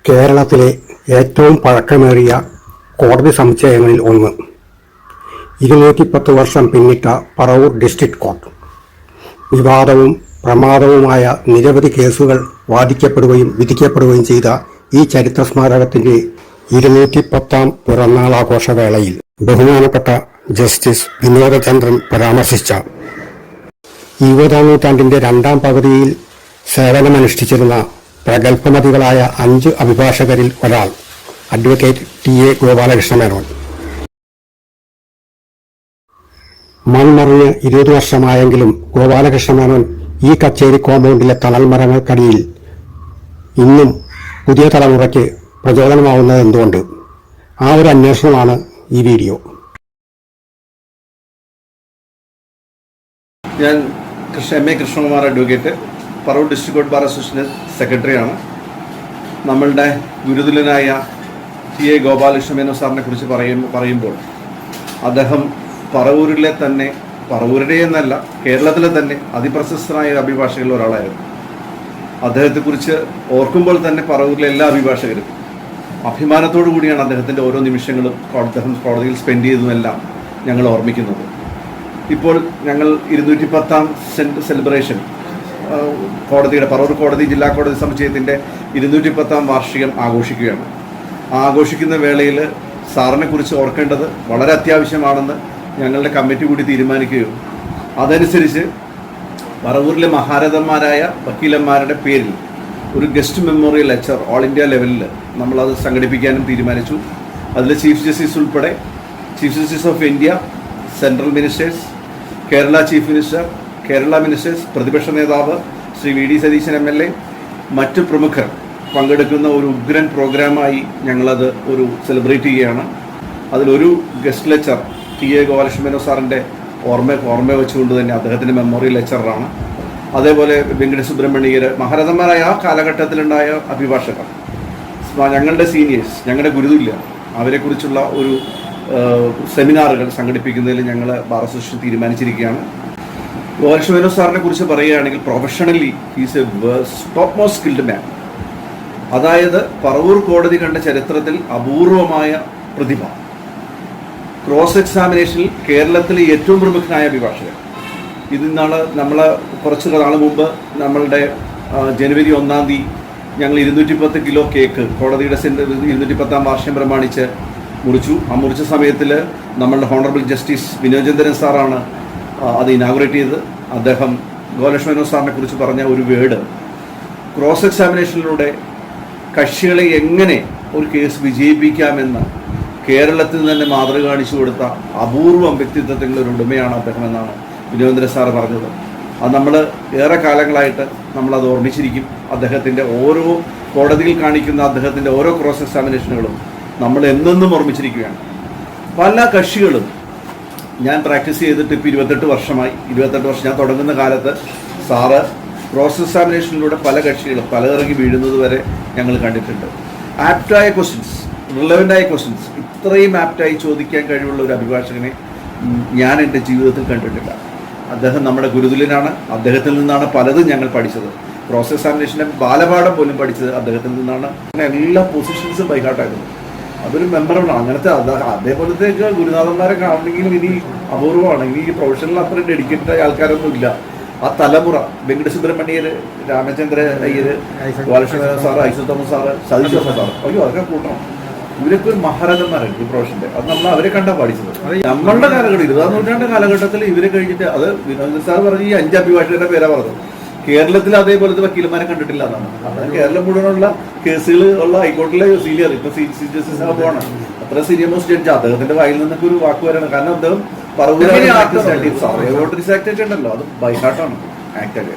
കേരളത്തിലെ ഏറ്റവും പഴക്കമേറിയ കോടതി സമുച്ചയങ്ങളിൽ ഒന്ന് 210 വർഷം പിന്നിട്ട പറവൂർ ഡിസ്ട്രിക്ട് കോർട്ട്. വിവാദവും പ്രമാദവുമായ നിരവധി കേസുകൾ വാദിക്കപ്പെടുകയും വിധിക്കപ്പെടുകയും ചെയ്ത ഈ ചരിത്ര സ്മാരകത്തിൻ്റെ 210ാം പിറന്നാളാഘോഷവേളയിൽ ബഹുമാനപ്പെട്ട ജസ്റ്റിസ് വിനോദചന്ദ്രൻ പരാമർശിച്ച 20ാം നൂറ്റാണ്ടിൻ്റെ രണ്ടാം പകുതിയിൽ സേവനമനുഷ്ഠിച്ചിരുന്ന പ്രഗത്ഭമതികളായ 5 അഭിഭാഷകരിൽ ഒരാൾ അഡ്വക്കേറ്റ് ടി.എ. ഗോപാലകൃഷ്ണ മേനോൻ. മൺമറിഞ്ഞ് 20 വർഷമായെങ്കിലും ഗോപാലകൃഷ്ണ മേനോൻ ഈ കച്ചേരി കോമ്പൗണ്ടിലെ തണൽമരങ്ങൾക്കടിയിൽ ഇന്നും പുതിയ തലമുറയ്ക്ക് പ്രചോദനമാവുന്നത് എന്തുകൊണ്ട്? ആ ഒരു അന്വേഷണമാണ് ഈ വീഡിയോ. ഞാൻ MA. Krishnakumar, advocate, Paravur district court bar association സെക്രട്ടറിയാണ്. നമ്മളുടെ ഗുരുതുലനായ ടി.എ. ഗോപാലകൃഷ്ണ മേനോൻ സാറിനെ കുറിച്ച് പറയുമ്പോൾ അദ്ദേഹം പറവൂരിലെ തന്നെ, പറവൂരിലെ എന്നല്ല കേരളത്തിലെ തന്നെ അതിപ്രശസ്തനായ അഭിഭാഷകരിൽ ഒരാളായിരുന്നു. അദ്ദേഹത്തെക്കുറിച്ച് ഓർക്കുമ്പോൾ തന്നെ പറവൂരിലെ എല്ലാ അഭിഭാഷകരും അഭിമാനത്തോടു കൂടിയാണ് അദ്ദേഹത്തിൻ്റെ ഓരോ നിമിഷങ്ങളും അദ്ദേഹം കോടതിയിൽ സ്പെൻഡ് ചെയ്തതുമെല്ലാം ഞങ്ങൾ ഓർമ്മിക്കുന്നത്. ഇപ്പോൾ ഞങ്ങൾ 210ാം സെലിബ്രേഷൻ കോടതിയുടെ പറവൂർ കോടതി ജില്ലാ കോടതി സമുച്ചയത്തിൻ്റെ 210ാം വാർഷികം ആഘോഷിക്കുകയാണ്. ആഘോഷിക്കുന്ന വേളയിൽ സാറിനെ കുറിച്ച് ഓർക്കേണ്ടത് വളരെ അത്യാവശ്യമാണെന്ന് ഞങ്ങളുടെ കമ്മിറ്റി കൂടി തീരുമാനിക്കുകയും അതനുസരിച്ച് പറവൂരിലെ മഹാരഥന്മാരായ വക്കീലന്മാരുടെ പേരിൽ ഒരു guest memorial lecture all India ലെവലിൽ നമ്മളത് സംഘടിപ്പിക്കാനും തീരുമാനിച്ചു. അതിൽ ചീഫ് ജസ്റ്റിസ് ഉൾപ്പെടെ chief justice of India, central ministers, Kerala chief minister, Kerala ministers, പ്രതിപക്ഷ നേതാവ് Shri V D Satheesan MLA, മറ്റ് പ്രമുഖർ പങ്കെടുക്കുന്ന ഒരു ഉഗ്രൻ പ്രോഗ്രാമായി ഞങ്ങളത് ഒരു സെലിബ്രേറ്റ് ചെയ്യുകയാണ്. അതിലൊരു ഗസ്റ്റ് ലെക്ചർ ടി.എ. ഗോപാലകൃഷ്ണ മേനോൻ സാറിൻ്റെ ഓർമ്മ വെച്ചുകൊണ്ട് തന്നെ അദ്ദേഹത്തിൻ്റെ മെമ്മോറിയൽ ലെക്ചറാണ്. അതേപോലെ വെങ്കട സുബ്രഹ്മണ്യർ, മഹാരഥന്മാരായ ആ കാലഘട്ടത്തിലുണ്ടായ അഭിഭാഷകർ, ഞങ്ങളുടെ സീനിയേഴ്സ്, ഞങ്ങളുടെ ഗുരുതുല്യർ, അവരെക്കുറിച്ചുള്ള ഒരു സെമിനാറുകൾ സംഘടിപ്പിക്കുന്നതിൽ ഞങ്ങൾ ബാർ അസോസിയേഷൻ തീരുമാനിച്ചിരിക്കുകയാണ്. ഗോപാലകൃഷ്ണ മേനോൻ സാറിനെ കുറിച്ച് പറയുകയാണെങ്കിൽ professionally he's a topmost skilled man. അതായത് പറവൂർ കോടതി കണ്ട ചരിത്രത്തിൽ അപൂർവമായ പ്രതിഭ. ക്രോസ് എക്സാമിനേഷനിൽ കേരളത്തിലെ ഏറ്റവും പ്രമുഖനായ അഭിഭാഷകൻ. ഇത് നമ്മൾ കുറച്ച് നാൾ മുമ്പ് നമ്മളുടെ ജനുവരി 1-ാം തീയതി ഞങ്ങൾ 210 കിലോ കേക്ക് കോടതിയുടെ 210ാം വാർഷികം പ്രമാണിച്ച് മുറിച്ചു. ആ മുറിച്ച സമയത്തിൽ നമ്മളുടെ ഹോണറബിൾ ജസ്റ്റിസ് വിനോദചന്ദ്രൻ സാറാണ് അത് ഇനാഗുറേറ്റ് ചെയ്തത്. അദ്ദേഹം ഗോപാലകൃഷ്ണ മേനോൻ സാറിനെ കുറിച്ച് പറഞ്ഞ ഒരു വേർഡ്, ക്രോസ് എക്സാമിനേഷനിലൂടെ കക്ഷികളെ എങ്ങനെ ഒരു കേസ് വിജയിപ്പിക്കാമെന്ന് കേരളത്തിൽ തന്നെ മാതൃക കാണിച്ചു കൊടുത്ത അപൂർവം വ്യക്തിത്വത്തിൻ്റെ ഒരു ഉടമയാണ് അദ്ദേഹം എന്നാണ് വിനോദചന്ദ്രൻ സാറ് പറഞ്ഞത്. അത് നമ്മൾ ഏറെ കാലങ്ങളായിട്ട് നമ്മളത് ഓർമ്മിച്ചിരിക്കും. അദ്ദേഹത്തിൻ്റെ ഓരോ കോടതിയിൽ കാണിക്കുന്ന അദ്ദേഹത്തിൻ്റെ ഓരോ ക്രോസ് എക്സാമിനേഷനുകളും നമ്മൾ എന്നെന്നും ഓർമ്മിച്ചിരിക്കുകയാണ്. പല കക്ഷികളും ഞാൻ പ്രാക്ടീസ് ചെയ്തിട്ട് ഇപ്പോൾ 28 വർഷമായി. 28 വർഷം ഞാൻ തുടങ്ങുന്ന കാലത്ത് സാറ് ക്രോസ് എക്സാമിനേഷനിലൂടെ പല കക്ഷികളും പലയിറങ്ങി വീഴുന്നത് വരെ ഞങ്ങൾ കണ്ടിട്ടുണ്ട്. ആപ്റ്റായ ക്വസ്റ്റ്യൻസ്, റിലവൻ്റായ ക്വസ്റ്റ്യൻസ് ഇത്രയും ആപ്റ്റായി ചോദിക്കാൻ കഴിവുള്ള ഒരു അഭിഭാഷകനെ ഞാൻ എൻ്റെ ജീവിതത്തിൽ കണ്ടിട്ടില്ല. അദ്ദേഹം നമ്മുടെ ഗുരുതുല്യനാണ്. അദ്ദേഹത്തിൽ നിന്നാണ് പലതും ഞങ്ങൾ പഠിച്ചത്. ക്രോസ് എക്സാമിനേഷൻ്റെ ബാലപാഠം പോലും പഠിച്ചത് അദ്ദേഹത്തിൽ നിന്നാണ്. അങ്ങനെ എല്ലാ പൊസിഷൻസും ബൈഹാർട്ടായിരുന്നു. അതൊരു മെമ്മറബിളാണ്. അങ്ങനത്തെ അതേപോലത്തെ ഗുരുനാഥന്മാരെ കാണണമെങ്കിലും ഇനി അപൂർവമാണ്. ഇനി ഈ പ്രൊഫഷണൽ അത്ര ഡെഡിക്കേറ്റഡ് ആയ ആൾക്കാരൊന്നും ഇല്ല. ആ തലമുറ Venkata Subramaniar, Ramachandra Iyer, Gopalakrishna sir, Isaac Thomas sir, Satheesh sir, അയ്യോ അതൊക്കെ കൂട്ടണം. ഇവരൊക്കെ ഒരു മഹാരഥന്മാരാണ് ഈ പ്രൊഫഷൻ്റെ. അത് നമ്മൾ അവരെ കണ്ടാൽ പഠിച്ചത്. നമ്മളുടെ കാലഘട്ടം 20ാം നൂറ്റാണ്ട് കാലഘട്ടത്തിൽ ഇവരെ കഴിഞ്ഞിട്ട് അത് വിനോദ് സാർ പറഞ്ഞ് ഈ 5 അഭിഭാഷകരുടെ പേരാ പറഞ്ഞത്. കേരളത്തിൽ അതേപോലത്തെ വക്കീലന്മാരെ കണ്ടിട്ടില്ല എന്നാണ്. അതായത് കേരളം മുഴുവനുള്ള കേസുകൾ ഉള്ള ഹൈക്കോർട്ടിലെ സീനിയർ, ഇപ്പൊ ചീഫ് ജസ്റ്റിസ് പോകണം, അത്ര സീനിയർ മോസ്റ്റ് ജഡ്ജ്. അദ്ദേഹത്തിന്റെ വായിൽ നിന്നൊക്കെ ഒരു വാക്ക് വരാണ്. കാരണം അദ്ദേഹം റോട്ടറീസ് ആക്ട് ഒക്കെ ഉണ്ടല്ലോ, അത് ബൈഹാർട്ടാണ് ആക്ടൊക്കെ.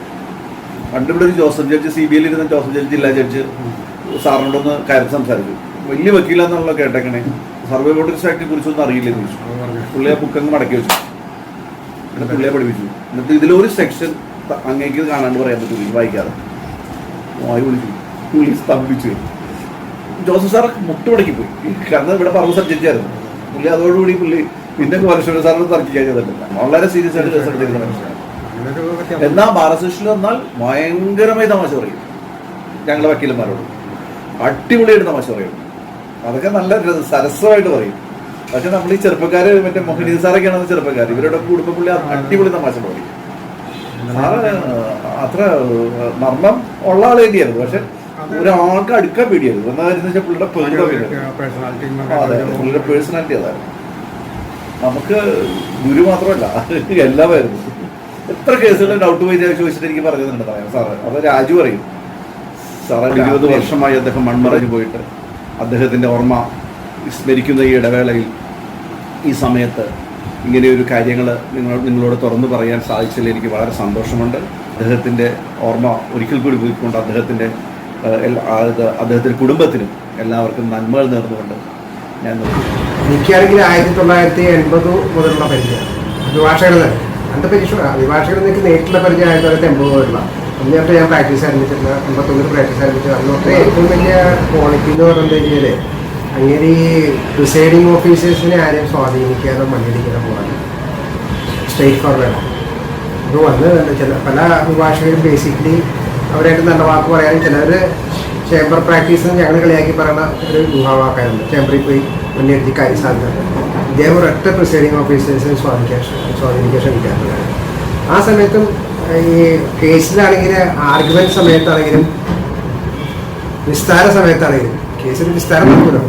പണ്ടിവിടെ ഒരു ജോസഫ് ജഡ്ജ്, CBI ഇരുന്ന ജോസഫ് ജഡ്ജ്, ജില്ലാ ജഡ്ജ് സാറിനോടൊന്ന് കാര്യം സംസാരിച്ചു. വലിയ വക്കീലാന്നുള്ള കേട്ടേക്കണേ, സർവേ വോട്ടേഴ്സ് ആക്ടിനെ കുറിച്ചൊന്നും അറിയില്ലെന്ന് ചോദിച്ചു. പുള്ളിയെ ബുക്കങ്ങ് മടക്കി വെച്ചു, എന്നിട്ട് പുള്ളിയെ പഠിപ്പിച്ചു. എന്നിട്ട് ഇതിലൊരു സെക്ഷൻ അങ്ങേക്ക് കാണാണ്ട് പറയാൻ പറ്റൂല, വായിക്കാതെ വായി വിളിച്ചു. പുള്ളി സ്തംഭിച്ചു. ജോസഫ് സാർ മുട്ടുമടക്കി പോയി. കാരണം ഇവിടെ പറഞ്ഞ സബ്ജക്റ്റായിരുന്നു പുള്ളി. അതോടുകൂടി പുള്ളി പിന്നെ ഗോപാലകൃഷ്ണ സാറിന് തർക്കിക്കാൻ ചെയ്തിട്ടില്ല. വളരെ സീരിയസ് ആയിട്ട് കേസ് എടുത്തിരുന്ന മനുഷ്യനാണ്. എന്നാൽ ബാർ അസോസിയേഷനിൽ വന്നാൽ ഭയങ്കരമായി തമാശ പറയും ഞങ്ങളെ വക്കീലന്മാരോട്. അടിപൊളിയായിട്ട് തമാശ പറയും. അതൊക്കെ നല്ല സരസമായിട്ട് പറയും. പക്ഷെ നമ്മൾ ഈ ചെറുപ്പക്കാര് മറ്റേ മോഹിനി സാറൊക്കെയാണ് ചെറുപ്പക്കാർ, ഇവരുടെ കൂടുമ്പോൾ പുള്ളി അടിപൊളി തമാശ പറയും. സാറ് അത്ര മർമ്മം ഉള്ള ആൾ തന്നെയായിരുന്നു. പക്ഷെ ഒരാൾക്ക് അടുക്കാൻ പേടിയായിരുന്നു. എന്താ കാര്യം വെച്ചാൽ പുള്ളിയുടെ അതെ, പുള്ളിയുടെ പേഴ്സണാലിറ്റി അതായിരുന്നു. നമുക്ക് ഗുരു മാത്രമല്ല എല്ലാമായിരുന്നു. എത്ര കേസുകൾ ഡൗട്ട് പോയി ചോദിച്ചിട്ട് എനിക്ക് പറഞ്ഞു തന്നിട്ടുണ്ടായിരുന്നു സാറ്. അത് രാജു പറയും, സാറ് 20 വർഷമായി അദ്ദേഹം മൺമറഞ്ഞു പോയിട്ട് അദ്ദേഹത്തിൻ്റെ ഓർമ്മ സ്മരിക്കുന്ന ഈ ഇടവേളയിൽ ഈ സമയത്ത് ഇങ്ങനെയൊരു കാര്യങ്ങൾ നിങ്ങളോട് തുറന്നു പറയാൻ സാധിച്ചതിൽ എനിക്ക് വളരെ സന്തോഷമുണ്ട്. അദ്ദേഹത്തിൻ്റെ ഓർമ്മ ഒരിക്കൽ കൂടി പോയിക്കൊണ്ട് അദ്ദേഹത്തിൻ്റെ കുടുംബത്തിനും എല്ലാവർക്കും നന്മകൾ നേർന്നുകൊണ്ട് ഞാൻ എനിക്കാണെങ്കിൽ 1980 മുതലുള്ള പരിചയം അഭിഭാഷകർ തന്നെ. എൻ്റെ അഭിഭാഷകർ എനിക്ക് നേരിട്ടുള്ള പരിചയം 1980 മുതലുള്ള. അന്നിട്ട് ഞാൻ പ്രാക്ടീസ് ആരംഭിച്ചിട്ടുണ്ട്. 81 പ്രാക്ടീസ് ആരംഭിച്ചത്. അന്നോട്ട് ഏറ്റവും വലിയ ക്വാളിറ്റി എന്ന് പറയുന്നത് കഴിഞ്ഞാൽ അങ്ങനെ ഈ പ്രിസൈഡിങ് ഓഫീസേഴ്സിനെ ആരെയും സ്വാധീനിക്കാതെ മണ്ണിടിക്കുന്ന പോകാൻ സ്ട്രേറ്റ് ഫോർവേഡ്. അപ്പോൾ വന്ന് പല അഭിഭാഷകരും ബേസിക്കലി അവരായിട്ട് നല്ല വാക്ക് പറയാനും ചിലർ ചേംബർ പ്രാക്ടീസ് ഞങ്ങൾ കളിയാക്കി പറയുന്ന ഒരു ഊഹാവാക്കാരുണ്ട്. ചേംബറിൽ പോയി മുന്നേറ്റി കാര്യം സാധിക്കുന്നുണ്ട്. ഇദ്ദേഹം ഒരൊറ്റ പ്രിസൈഡിങ് ഓഫീസേഴ്സിനെ സ്വാധീനിക്കാൻ ശ്രമിക്കാറുണ്ട്. ആ സമയത്തും ഈ കേസിലാണെങ്കിൽ ആർഗ്യുമെന്റ് സമയത്താണെങ്കിലും വിസ്താര സമയത്താണെങ്കിലും കേസിൽ വിസ്താരം നടക്കുമല്ലോ,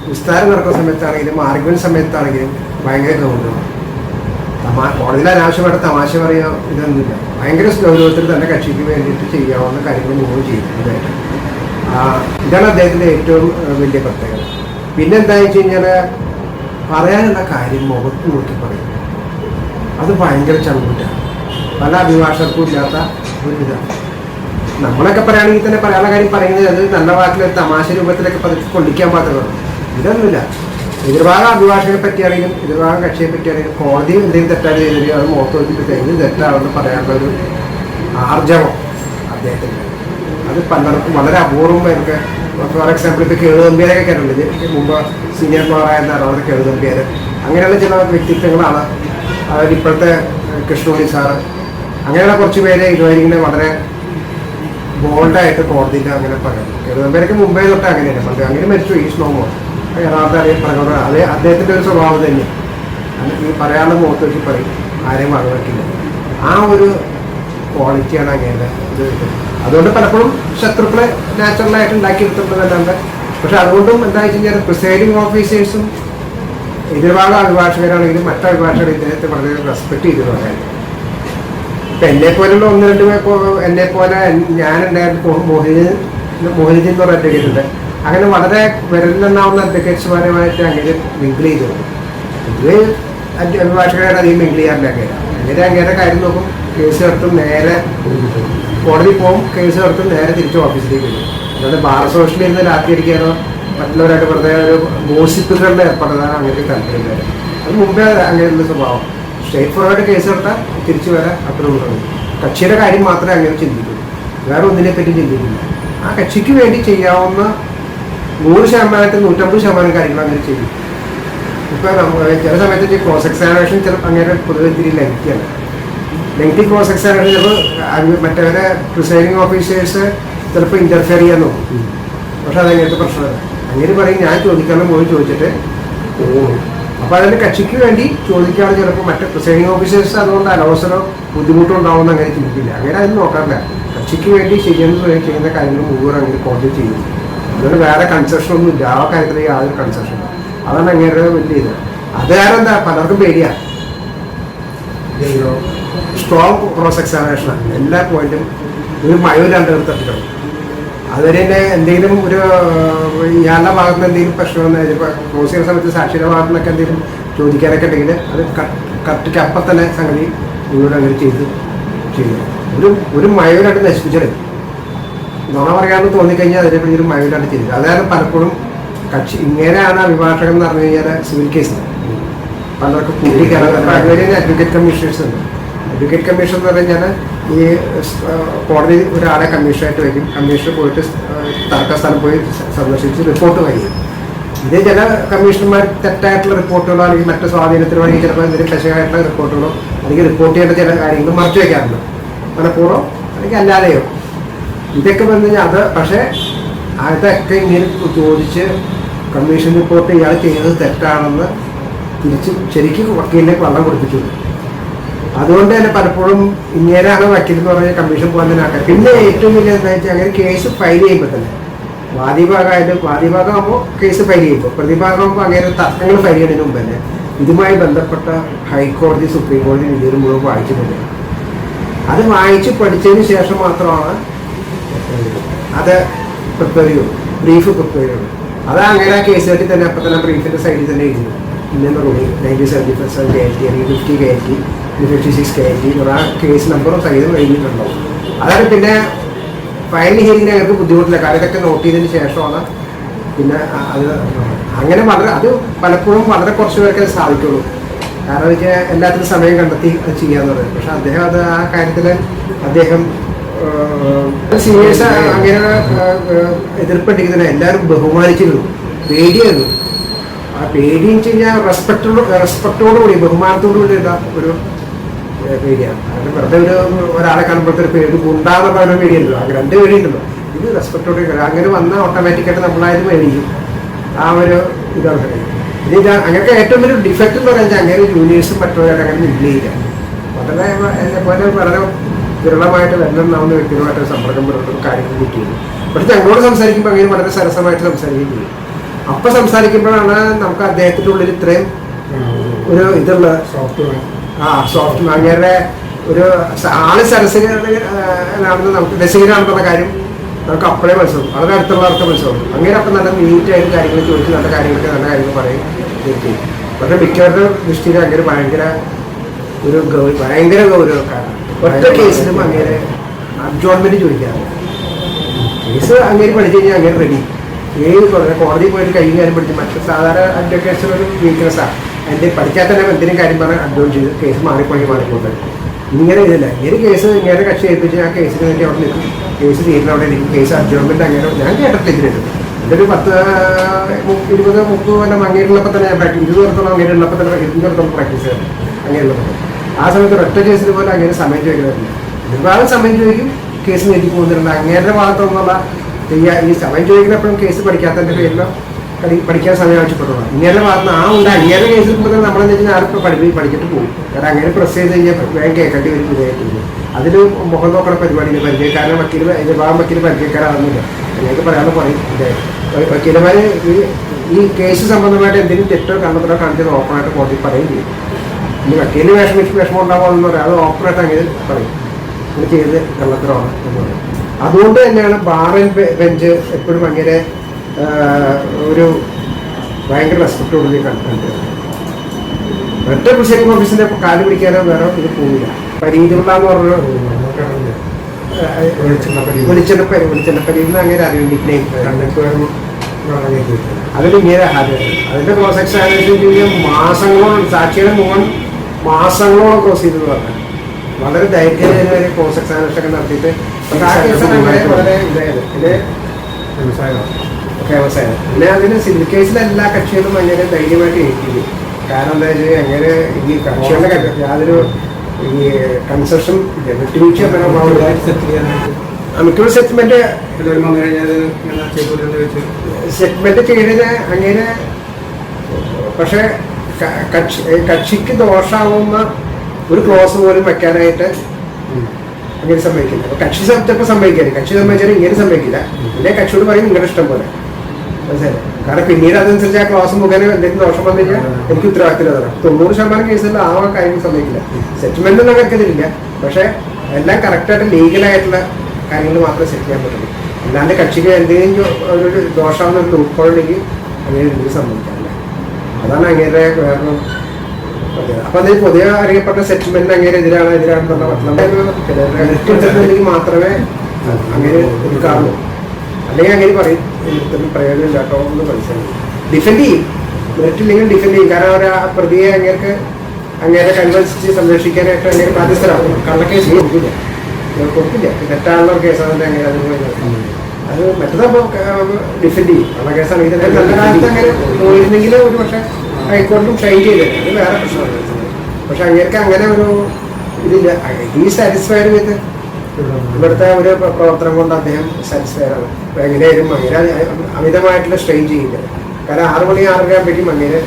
വിസ്താരം നടക്കുന്ന സമയത്താണെങ്കിലും ആർഗ്യുമെന്റ് സമയത്താണെങ്കിലും ഭയങ്കര ഗൗരവമാണ്. കോടതിയിൽ അനാവശ്യമായിട്ട് തമാശ പറയുക ഇതൊന്നുമില്ല. ഭയങ്കര ഗൗരവത്തിൽ തന്നെ കക്ഷിക്ക് വേണ്ടിയിട്ട് ചെയ്യാവുന്ന കാര്യങ്ങൾ മുഴുവൻ ചെയ്യുന്നതായിട്ട്. ഇതാണ് അദ്ദേഹത്തിൻ്റെ ഏറ്റവും വലിയ പ്രത്യേകത. പിന്നെ എന്താണെന്ന് വെച്ച് കഴിഞ്ഞാൽ പറയാനുള്ള കാര്യം മുഖത്ത് നോക്കി പറയും. അത് ഭയങ്കര ചങ്കൂറ്റാണ്. പല അഭിഭാഷകർക്കും ഇല്ലാത്ത ഒരു ഇതാണ്. നമ്മളൊക്കെ പറയുകയാണെങ്കിൽ തന്നെ പറയാനുള്ള കാര്യം പറയുന്നത് അത് നല്ല വാക്കിൽ തമാശ രൂപത്തിലൊക്കെ കൊള്ളിക്കാൻ മാത്രമാണ്. ഇതൊന്നുമില്ല. എതിർഭാഗം അഭിഭാഷകരെ പറ്റിയാണെങ്കിലും എതിർഭാഗം കക്ഷിയെ പറ്റിയാണെങ്കിലും കോടതി എന്തെങ്കിലും തെറ്റാണ് ചെയ്തിട്ട് അത് മുഖത്ത് നോക്കിയിട്ട് ഇത് തെറ്റാണെന്ന് പറയാനുള്ള ഒരു ആർജവം അദ്ദേഹത്തിൻ്റെ. അത് പലർക്കും വളരെ അപൂർവമായിരിക്കും. ഫോർ എക്സാമ്പിൾ ഇപ്പോൾ കേളുതമ്പിയരൊക്കെ കേട്ടിട്ടുണ്ട്. മുമ്പ് സീനിയർ ലോയറായിരുന്ന കേളുതമ്പിയർ, അങ്ങനെയുള്ള ചില വ്യക്തിത്വങ്ങളാണ്. അതായത് ഇപ്പോഴത്തെ കൃഷ്ണമണി സാറ്, അങ്ങനെയുള്ള കുറച്ച് പേരെ ഇതുവരെ ഇങ്ങനെ വളരെ ബോൾഡായിട്ട് കോടതിയിൽ അങ്ങനെ പറയും. കേളുതമ്പിയരൊക്കെ മുമ്പേ തൊട്ട് അങ്ങനെയാണ്. പണ്ട് അങ്ങനെ മരിച്ചു ഈ സ്നോമോ യഥാർത്ഥ പറഞ്ഞത് അതേ അദ്ദേഹത്തിൻ്റെ ഒരു സ്വഭാവം തന്നെ. ഈ പറയാനുള്ള മുഖത്ത് വെച്ച് പറയും, ആരെയും മറന്നിട്ടില്ല. ആ ഒരു ക്വാളിറ്റിയാണ് അങ്ങനെ ഇത്. അതുകൊണ്ട് പലപ്പോഴും ശത്രുക്കളെ നാച്ചുറലായിട്ട് ഉണ്ടാക്കിയെടുത്തിട്ടുള്ളതല്ലാണ്ട്. പക്ഷെ അതുകൊണ്ടും എന്താ വെച്ച് കഴിഞ്ഞാൽ പ്രിസൈഡിങ് ഓഫീസേഴ്സും എതിർഭാഗം അഭിഭാഷകരാണെങ്കിലും മറ്റു അഭിഭാഷകർ ഇദ്ദേഹത്തെ വളരെ റെസ്പെക്ട് ചെയ്ത് പറയാൻ. ഇപ്പം എന്നെപ്പോലുള്ള 1-2 എന്നെപ്പോലെ ഞാനുണ്ടായിരുന്നു. മോഹിനിജി എന്ന് പറഞ്ഞ അഡ്വക്കേറ്റുണ്ട്. അങ്ങനെ വളരെ വിരലിലെണ്ണാവുന്ന അഡ്വക്കേറ്റ്സുമാരുമായിട്ട് അങ്ങനെ മിങ്കിൾ ചെയ്തു. ഇത് അഭിഭാഷകരായിട്ട് അധികം മിങ്കിൾ ചെയ്യാറില്ല. അങ്ങനെ കാര്യം നോക്കും, കേസ് നടത്തും, നേരെ കോടതി പോകും, കേസ് നടത്തും, നേരെ തിരിച്ച് ഓഫീസിലേക്ക് വരും. അല്ലാതെ ബാർ അസോസിയേഷനിൽ ഇരുന്ന് രാത്രി അടിക്കാനോ മറ്റുള്ളവരായിട്ട് വെറുതെ ഒരു ഗോസിപ്പുകളുടെ ഏർപ്പെടുന്നതാണ് അങ്ങനെ താല്പര്യം. അത് മുമ്പേ അങ്ങനെയുള്ള സ്വഭാവം. സ്ട്രേറ്റ് ഫോർവേഡ് കേസ് നടത്താൻ തിരിച്ചു വരാൻ അത്ര ഉള്ളത്. കക്ഷിയുടെ കാര്യം മാത്രമേ അങ്ങനെ ചിന്തിക്കൂ, വേറെ ഒന്നിനെ പറ്റി ചിന്തിക്കില്ല. ആ കക്ഷിക്ക് വേണ്ടി ചെയ്യാവുന്ന 100% 150% കാര്യങ്ങൾ അങ്ങനെ ചെയ്യും. ഇപ്പോൾ ചില സമയത്ത് ക്രോസ് എക്സാമിനേഷൻ ചിലപ്പോൾ അങ്ങനെ പൊതുവെ ഇത്തിരി ലെങ്തിയാണ്. ലെങ്തി ക്രോസ് എക്സാമിനേഷൻ ചിലപ്പോൾ മറ്റവരെ പ്രിസൈഡിങ് ഓഫീസേഴ്സ് ചിലപ്പോൾ ഇൻ്റർഫിയർ ചെയ്യാൻ നോക്കും. പക്ഷെ അതങ്ങനത്തെ പ്രശ്നമല്ല. അങ്ങനെ പറയും, ഞാൻ ചോദിക്കണം പോയി ചോദിച്ചിട്ട് പോകും. അപ്പോൾ അതിൻ്റെ കക്ഷിക്ക് വേണ്ടി ചോദിക്കാതെ ചിലപ്പോൾ മറ്റേ പ്രിസൈഡിങ് ഓഫീസേഴ്സ് അതുകൊണ്ട് അനവസരോ ബുദ്ധിമുട്ടോ ഉണ്ടാവുമെന്ന് അങ്ങനെ ചിന്തിക്കില്ല. അങ്ങനെ അതിന് നോക്കാറില്ല. കക്ഷിക്ക് വേണ്ടി ചെയ്യുന്ന കാര്യങ്ങൾ മുഴുവൻ അങ്ങനെ കോടതി ചെയ്യും. അതുകൊണ്ട് വേറെ കൺസെഷനൊന്നും ഇല്ല. ആ കാര്യത്തിൽ യാതൊരു കൺസെഷൻ. അതാണ് അങ്ങനെ വലിയ ഇത്. അത് കാരണം എന്താ, പലർക്കും പേടിയാണ്. സ്ട്രോങ് ക്രോസ് എക്സാമിനേഷനാണ്. എല്ലാ പോയിന്റും ഒരു മയോ രണ്ടെടുത്ത് തട്ടിക്കണം. അതുവരെ തന്നെ എന്തെങ്കിലും ഒരു ഇയാളുടെ ഭാഗത്ത് നിന്ന് എന്തെങ്കിലും പ്രശ്നം വന്നാൽ ഇപ്പോൾ ക്രോസ് ചെയ്യുന്ന സമയത്ത് സാക്ഷിയുടെ ഭാഗത്തു നിന്നൊക്കെ എന്തെങ്കിലും ചോദിക്കാനൊക്കെ ഉണ്ടെങ്കിൽ അത് കറക്റ്റ് അപ്പം തന്നെ സംഗതി മുഴുവൻ അങ്ങനെ ചെയ്യും. ഒരു മയോരായിട്ട് നശിപ്പിച്ചത് നുണ പറയാമെന്ന് തോന്നിക്കഴിഞ്ഞാൽ അതിനെപ്പറ്റി ഒരു മയോരായിട്ട് ചെയ്തത്. അതായത് പലപ്പോഴും കക്ഷി ഇങ്ങനെയാണ് അഭിഭാഷകൻ എന്ന് പറഞ്ഞു കഴിഞ്ഞാൽ സിവിൽ കേസിൽ പലർക്കും കൂട്ടിക്കയറാൻ. അതുവരെ അഡ്വക്കേറ്റ് കമ്മീഷണേഴ്സ് ഉണ്ട്. അഡ്വക്കേറ്റ് കമ്മീഷൻ എന്ന് പറഞ്ഞു കഴിഞ്ഞാൽ ഈ കോടതി ഒരാളെ കമ്മീഷനായിട്ട് വയ്ക്കും. കമ്മീഷണർ പോയിട്ട് തർക്ക സ്ഥലം പോയി സന്ദർശിച്ച് റിപ്പോർട്ട് വയ്ക്കും. ഇത് ചില കമ്മീഷണർമാർ തെറ്റായിട്ടുള്ള റിപ്പോർട്ടുകളോ അല്ലെങ്കിൽ മറ്റു സ്വാധീനത്തിനോ അല്ലെങ്കിൽ ചിലപ്പോൾ എന്തെങ്കിലും പെശകായിട്ടുള്ള റിപ്പോർട്ടുകളോ അല്ലെങ്കിൽ റിപ്പോർട്ട് ചെയ്യേണ്ട ചില കാര്യങ്ങൾ മറച്ചു വയ്ക്കാറുണ്ട്, മനഃപൂർവ്വം അല്ലെങ്കിൽ അല്ലാതെയോ. ഇതൊക്കെ വന്നു കഴിഞ്ഞാൽ അത് പക്ഷേ അതൊക്കെ ഇങ്ങനെ ചോദിച്ച് കമ്മീഷൻ റിപ്പോർട്ട് ഇയാൾ ചെയ്യുന്നത് തെറ്റാണെന്ന് തിരിച്ച് ശരിക്കും വക്കീലിനെ വള്ളം കൊടുത്തിട്ടുണ്ട്. അതുകൊണ്ട് തന്നെ പലപ്പോഴും ഇങ്ങനെയാണ് വക്കീൽ എന്ന് പറഞ്ഞാൽ കമ്മീഷൻ പോകാൻ തന്നെ ആക്കാം. പിന്നെ ഏറ്റവും വലിയ എന്താ വെച്ചാൽ അങ്ങനെ കേസ് ഫയൽ ചെയ്യുമ്പോൾ തന്നെ വാദിഭാഗമാകുമ്പോൾ കേസ് ഫയൽ ചെയ്യുമ്പോൾ പ്രതിഭാഗമാകുമ്പോൾ അങ്ങനെ തർക്കങ്ങൾ ഫയൽ ചെയ്യുന്നതിന് മുമ്പ് തന്നെ ഇതുമായി ബന്ധപ്പെട്ട ഹൈക്കോടതി സുപ്രീം കോടതി വിധികൾ മുഴുവൻ വായിച്ചിട്ടുണ്ട്. അത് വായിച്ച് പഠിച്ചതിന് ശേഷം മാത്രമാണ് അത് പ്രിപ്പയർ ചെയ്യുള്ളൂ, ബ്രീഫ് പ്രിപ്പയർ ചെയ്യുള്ളൂ. അത് അങ്ങനെ ആ കേസ് കെട്ടി തന്നെ അപ്പം തന്നെ ബ്രീഫിൻ്റെ സൈഡിൽ തന്നെ എഴുതി ഇന്ന റൂളിൽ 1975 KLT അല്ലെങ്കിൽ 50 KLT 56 KLT ആ കേസ് നമ്പറും സഹിതം എഴുതിയിട്ടുണ്ടാവും. അതാണ് പിന്നെ ഫയൽ ഹിയറിങ്ങിന് ഞങ്ങൾക്ക് ബുദ്ധിമുട്ടില്ല. കാരണം ഇതൊക്കെ നോട്ട് ചെയ്തതിന് ശേഷമാണ് പിന്നെ അത് അങ്ങനെ അത് പലപ്പോഴും വളരെ കുറച്ച് പേർക്ക് അത് സാധിക്കുള്ളൂ. കാരണം വെച്ചാൽ എല്ലാത്തിനും സമയം കണ്ടെത്തി അത് ചെയ്യാന്ന് പറയും. പക്ഷെ അദ്ദേഹം അത് ആ കാര്യത്തിൽ അദ്ദേഹം സീനിയേഴ്സ് അങ്ങനെ എതിർപ്പെട്ടിരിക്കുന്ന എല്ലാവരും ബഹുമാനിച്ചിരുന്നു. പേടിയായിരുന്നു. ആ പേടിയെന്ന് വെച്ച് കഴിഞ്ഞാൽ റെസ്പെക്റ്റോടുകൂടി ബഹുമാനത്തോടുകൂടി ഒരു പേടിയാണ്. അങ്ങനെ വെറുതെ ഒരാളെ കാണുമ്പോഴത്തെ ഒരു പേടി ഉണ്ടാകുന്ന പറയുന്ന പേടിയല്ലോ. അങ്ങനെ 2 പേടിയുണ്ടല്ലോ. ഇത് റെസ്പെക്റ്റോട് അങ്ങനെ വന്നാൽ ഓട്ടോമാറ്റിക്കായിട്ട് നമ്മളായാലും പേടിക്കും. ആ ഒരു ഇതാണ്. ഇത് അങ്ങനത്തെ ഏറ്റവും വലിയ ഡിഫക്റ്റ് എന്ന് പറഞ്ഞാൽ അങ്ങനെ ജൂനിയേഴ്സും മറ്റുള്ളവരും അങ്ങനെ നിൽക്കില്ല. വളരെ എന്നെ പോലെ വളരെ വിരളമായിട്ട് വെല്ലെന്നാവുന്ന വ്യക്തികളുമായിട്ട് സമ്പർക്കം പുലർത്തുന്ന കാര്യങ്ങൾ കിട്ടിയത്. പക്ഷെ ഞങ്ങളോട് സംസാരിക്കുമ്പോൾ അങ്ങനെ വളരെ സരസമായിട്ട് സംസാരിക്കുകയും ചെയ്യും. അപ്പം സംസാരിക്കുമ്പോഴാണ് നമുക്ക് അദ്ദേഹത്തിൻ്റെ ഉള്ളിൽ ഇത്രയും ഒരു ഇതുള്ള സോഫ്റ്റ് അങ്ങനെ ഒരു ആള് സരസനാണെന്ന് നമുക്ക് രസികനാണെന്നുള്ള കാര്യം നമുക്ക് അപ്പോഴേ മനസ്സിലാവും. വളരെ അടുത്തുള്ളവർക്ക് മനസ്സിലാവും. അങ്ങനെ അപ്പം നല്ല നീറ്റായിട്ട് കാര്യങ്ങൾ ചോദിച്ച് നല്ല കാര്യങ്ങൾ പറയും ചെയ്യും. പക്ഷെ മിക്കവരുടെ ദൃഷ്ടിയിൽ അങ്ങനെ ഭയങ്കര ഗൗരവക്കാരാണ്. ഒറ്റ കേസിലും അങ്ങനെ അഡ്ജോൺമെന്റ് ചോദിക്കാറില്ല. കേസ് അങ്ങനെ പഠിച്ചു കഴിഞ്ഞാൽ അങ്ങനെ റെഡി. കോടതി പോയിട്ട് കൈയും കാര്യം പഠിച്ച് മറ്റു സാധാരണ അഡ്വക്കേറ്റ്സിന് ഒരു വീക്ക്നെസ്സാണ്. അതിൻ്റെ പഠിക്കാത്ത തന്നെ എന്തെങ്കിലും കാര്യം പറഞ്ഞാൽ അഡ്ജോൺ ചെയ്ത് കേസ് മാറിപ്പോയി. ഇങ്ങനെ ഇതില്ല. ഇങ്ങനെ കേസ് ഇങ്ങനെ കക്ഷി ഏൽപ്പിച്ച് ആ കേസിന് വേണ്ടി അവിടെ നിൽക്കും. കേസ് തീരുന്ന അവിടെ ഇരിക്കും. കേസ് അഡ്ജോൺമെന്റ് അങ്ങനെ ഞാൻ കേട്ടിട്ടില്ല ഇതിനായിട്ട്. ഇതൊരു 10-20-30 കൊല്ലം അങ്ങനെയുള്ളപ്പോൾ തന്നെ ഞാൻ 20 വർഷത്തോളം അങ്ങനെയുള്ളപ്പോൾ തന്നെ 20 വർഷത്തോളം പ്രാക്ടീസ് ചെയ്യാറുണ്ട്. അങ്ങനെയുള്ളപ്പോൾ ആ സമയത്ത് ഒറ്റ കേസിന് പോലെ അങ്ങനെ സമയം ചോദിക്കുന്നില്ല. ഒരുപാട് സമയം ചോദിക്കും, കേസ് നീട്ടി പോകുന്നുണ്ട്. അങ്ങേരുടെ ഭാഗത്തുനിന്നുള്ള ഈ സമയം ചോദിക്കുന്നപ്പോഴും കേസ് പഠിക്കാത്തതിൻ്റെ പേരിലോ പഠിക്കാൻ സമയം ആവശ്യപ്പെട്ടുള്ളൂ. ഇങ്ങനെ ഭാഗത്ത് അങ്ങേരുടെ കേസിൽ കൂടുതൽ നമ്മളെന്ന് വെച്ചാൽ ആർക്കും പഠിച്ചിട്ട് പോകും. കാരണം അങ്ങനെ പ്രസ് ചെയ്ത് കഴിഞ്ഞാൽ വേഗം കേൾക്കേണ്ടി വരും. വിധേയത്തില്ല. അതിൽ മുഖം നോക്കണ പരിപാടിയിൽ പരിചയക്കാരനെ വക്കീൽ പരിചയക്കാരാകുന്നില്ല. ഞങ്ങൾക്ക് പറയാതെ പറയും. വക്കീലന്മാർ ഈ കേസ് സംബന്ധമായിട്ട് എന്തെങ്കിലും തെറ്റോ കണ്ടെത്തലോ കാണിച്ചത് ഓപ്പണായിട്ട് കോടതി പറയുകയും ചെയ്യും. ഇനി വക്കീലിന് വിഷമം ഉണ്ടാകുമെന്ന് പറയാം. അത് ഓപ്പണായിട്ട് അങ്ങനെ പറയും. ഇത് ചെയ്ത് കള്ളത്തരമാണ് എന്ന് പറയും. അതുകൊണ്ട് തന്നെയാണ് ബാർ ആൻഡ് ബെഞ്ച് എപ്പോഴും അങ്ങനെ ഒരു ഭയങ്കര റെസ്പെക്റ്റോടുകൂടി കണ്ടിട്ടുണ്ട്. ഒറ്റ പ്രിസൈഡിംഗ് ഓഫീസിന്റെ കാല് പിടിക്കാനോ വേറെ ഇത് പോവില്ല. പരീതിയുള്ള എന്ന് പറഞ്ഞ വെളിച്ചെണ്ണപ്പരിന്ന് അങ്ങനെ അറിയില്ലേ. അതിലിങ്ങനെ ഹാജരായി. അതിന്റെ ക്രോസ് എക്സാമിനേഷൻ ചെയ്യാൻ മാസങ്ങളോളം സാക്ഷിയുടെ മുഖം മാസങ്ങളോളം ക്രോസ് ചെയ്തെന്ന് പറഞ്ഞാൽ വളരെ ദൈർഘ്യം വരെ ക്രോസ് എക്സാമിനേഷൻ ഒക്കെ നടത്തിയിട്ട് വളരെ ഇതായത് ഇത് വ്യവസായം. പിന്നെ അതിന് സിവിൽ കേസിലെ എല്ലാ കക്ഷികളും അങ്ങനെ ധൈര്യമായിട്ട് ഏൽപ്പിക്കും. കാരണം എന്താ വെച്ചാൽ അങ്ങനെ ഈ കക്ഷികളുടെ യാതൊരു ഈ കൺസെഷൻ വിട്ടുവീഴ്ച മിക്കവാറും സെറ്റിൽമെന്റ് ചെയ്യുന്നതിന് അങ്ങനെ. പക്ഷെ കക്ഷിക്ക് ദോഷമാവുന്ന ഒരു ക്ലോസ് പോലും വെക്കാനായിട്ട് അങ്ങനെ സമ്മതിക്കില്ല. അപ്പൊ കക്ഷി ചിലപ്പോൾ സമ്മതിക്കില്ല. കക്ഷി സമ്മതിച്ചാലും ഇങ്ങനെ സമ്മതിക്കില്ല. പിന്നെ കക്ഷിയോട് പറയും നിങ്ങളുടെ ഇഷ്ടം പോലെ. മനസ്സിലായി. കാരണം പിന്നീട് അതനുസരിച്ച് ആ ക്ലോസ് മുഖേന എന്തെങ്കിലും ദോഷം വന്നു കഴിഞ്ഞാൽ എനിക്ക് ഉത്തരവാദിത്തം. 90% കേസിൽ ആ കാര്യം സമ്മതിക്കില്ല. സെറ്റിൽമെന്റ് ഒന്നും അങ്ങനത്തില്ല. പക്ഷെ എല്ലാം കറക്റ്റായിട്ട് ലീഗലായിട്ടുള്ള കാര്യങ്ങൾ മാത്രമേ സെറ്റ് ചെയ്യാൻ പറ്റുള്ളൂ. അല്ലാണ്ട് കക്ഷിക്ക് എന്തെങ്കിലും ഒരു ദോഷമാണെന്ന് ഒരു ഉൾക്കൊള്ളണമെങ്കിൽ അങ്ങനെ എന്തെങ്കിലും സംഭവിക്കാറില്ല. അതാണ് അങ്ങനെ വേറൊരു. അപ്പൊ അതിന് പൊതുവെ അറിയപ്പെട്ട സെറ്റിൽമെന്റ് അങ്ങനെ എതിരാണെന്നുള്ള മാത്രമേ അങ്ങനെ എടുക്കാറുള്ളൂ. അല്ലെങ്കിൽ അങ്ങനെ പറയും ഇത്തരം പ്രയോജനം കേട്ടോ എന്ന് മനസ്സിലായി. ഡിഫെൻഡ് ചെയ്യും. മെറിറ്റില്ലെങ്കിൽ ഡിഫെൻഡ് ചെയ്യും. കാരണം അവർ ആ പ്രതിയെ അങ്ങനെ കൺവെൻസ് സംരക്ഷിക്കാനായിട്ട് അങ്ങനെ ബാധ്യസ്ഥരാകും. കള്ളക്കേസ് കൊടുക്കില്ല. തെറ്റാനുള്ള കേസാണ് അങ്ങനെ അത് മറ്റേതപ്പോൾ ഡിഫെൻഡ് ചെയ്യും. കള്ള കേസാണ്. ഇത് നല്ല കാലത്ത് അങ്ങനെ പോയിരുന്നെങ്കിൽ ഒരു പക്ഷേ ഹൈക്കോടതിയും ഷൈൻ ചെയ്തത് അത് വേറെ പ്രശ്നമാണ്. പക്ഷെ അങ്ങേർക്ക് അങ്ങനെ ഒരു ഇതില്ല. ഈ സാറ്റിസ്ഫൈഡ് വിത്ത് ഇവിടുത്തെ ഒരു പ്രവർത്തനം കൊണ്ട് അദ്ദേഹം സാറ്റിസ്ഫൈഡ് ആണ്. എങ്ങനെയായാലും അങ്ങനെ അമിതമായിട്ടുള്ള സ്ട്രെയിൻ ചെയ്യില്ല. കാരണം 6 മണി 6:30 ആകുമ്പോഴേക്കും അങ്ങനെ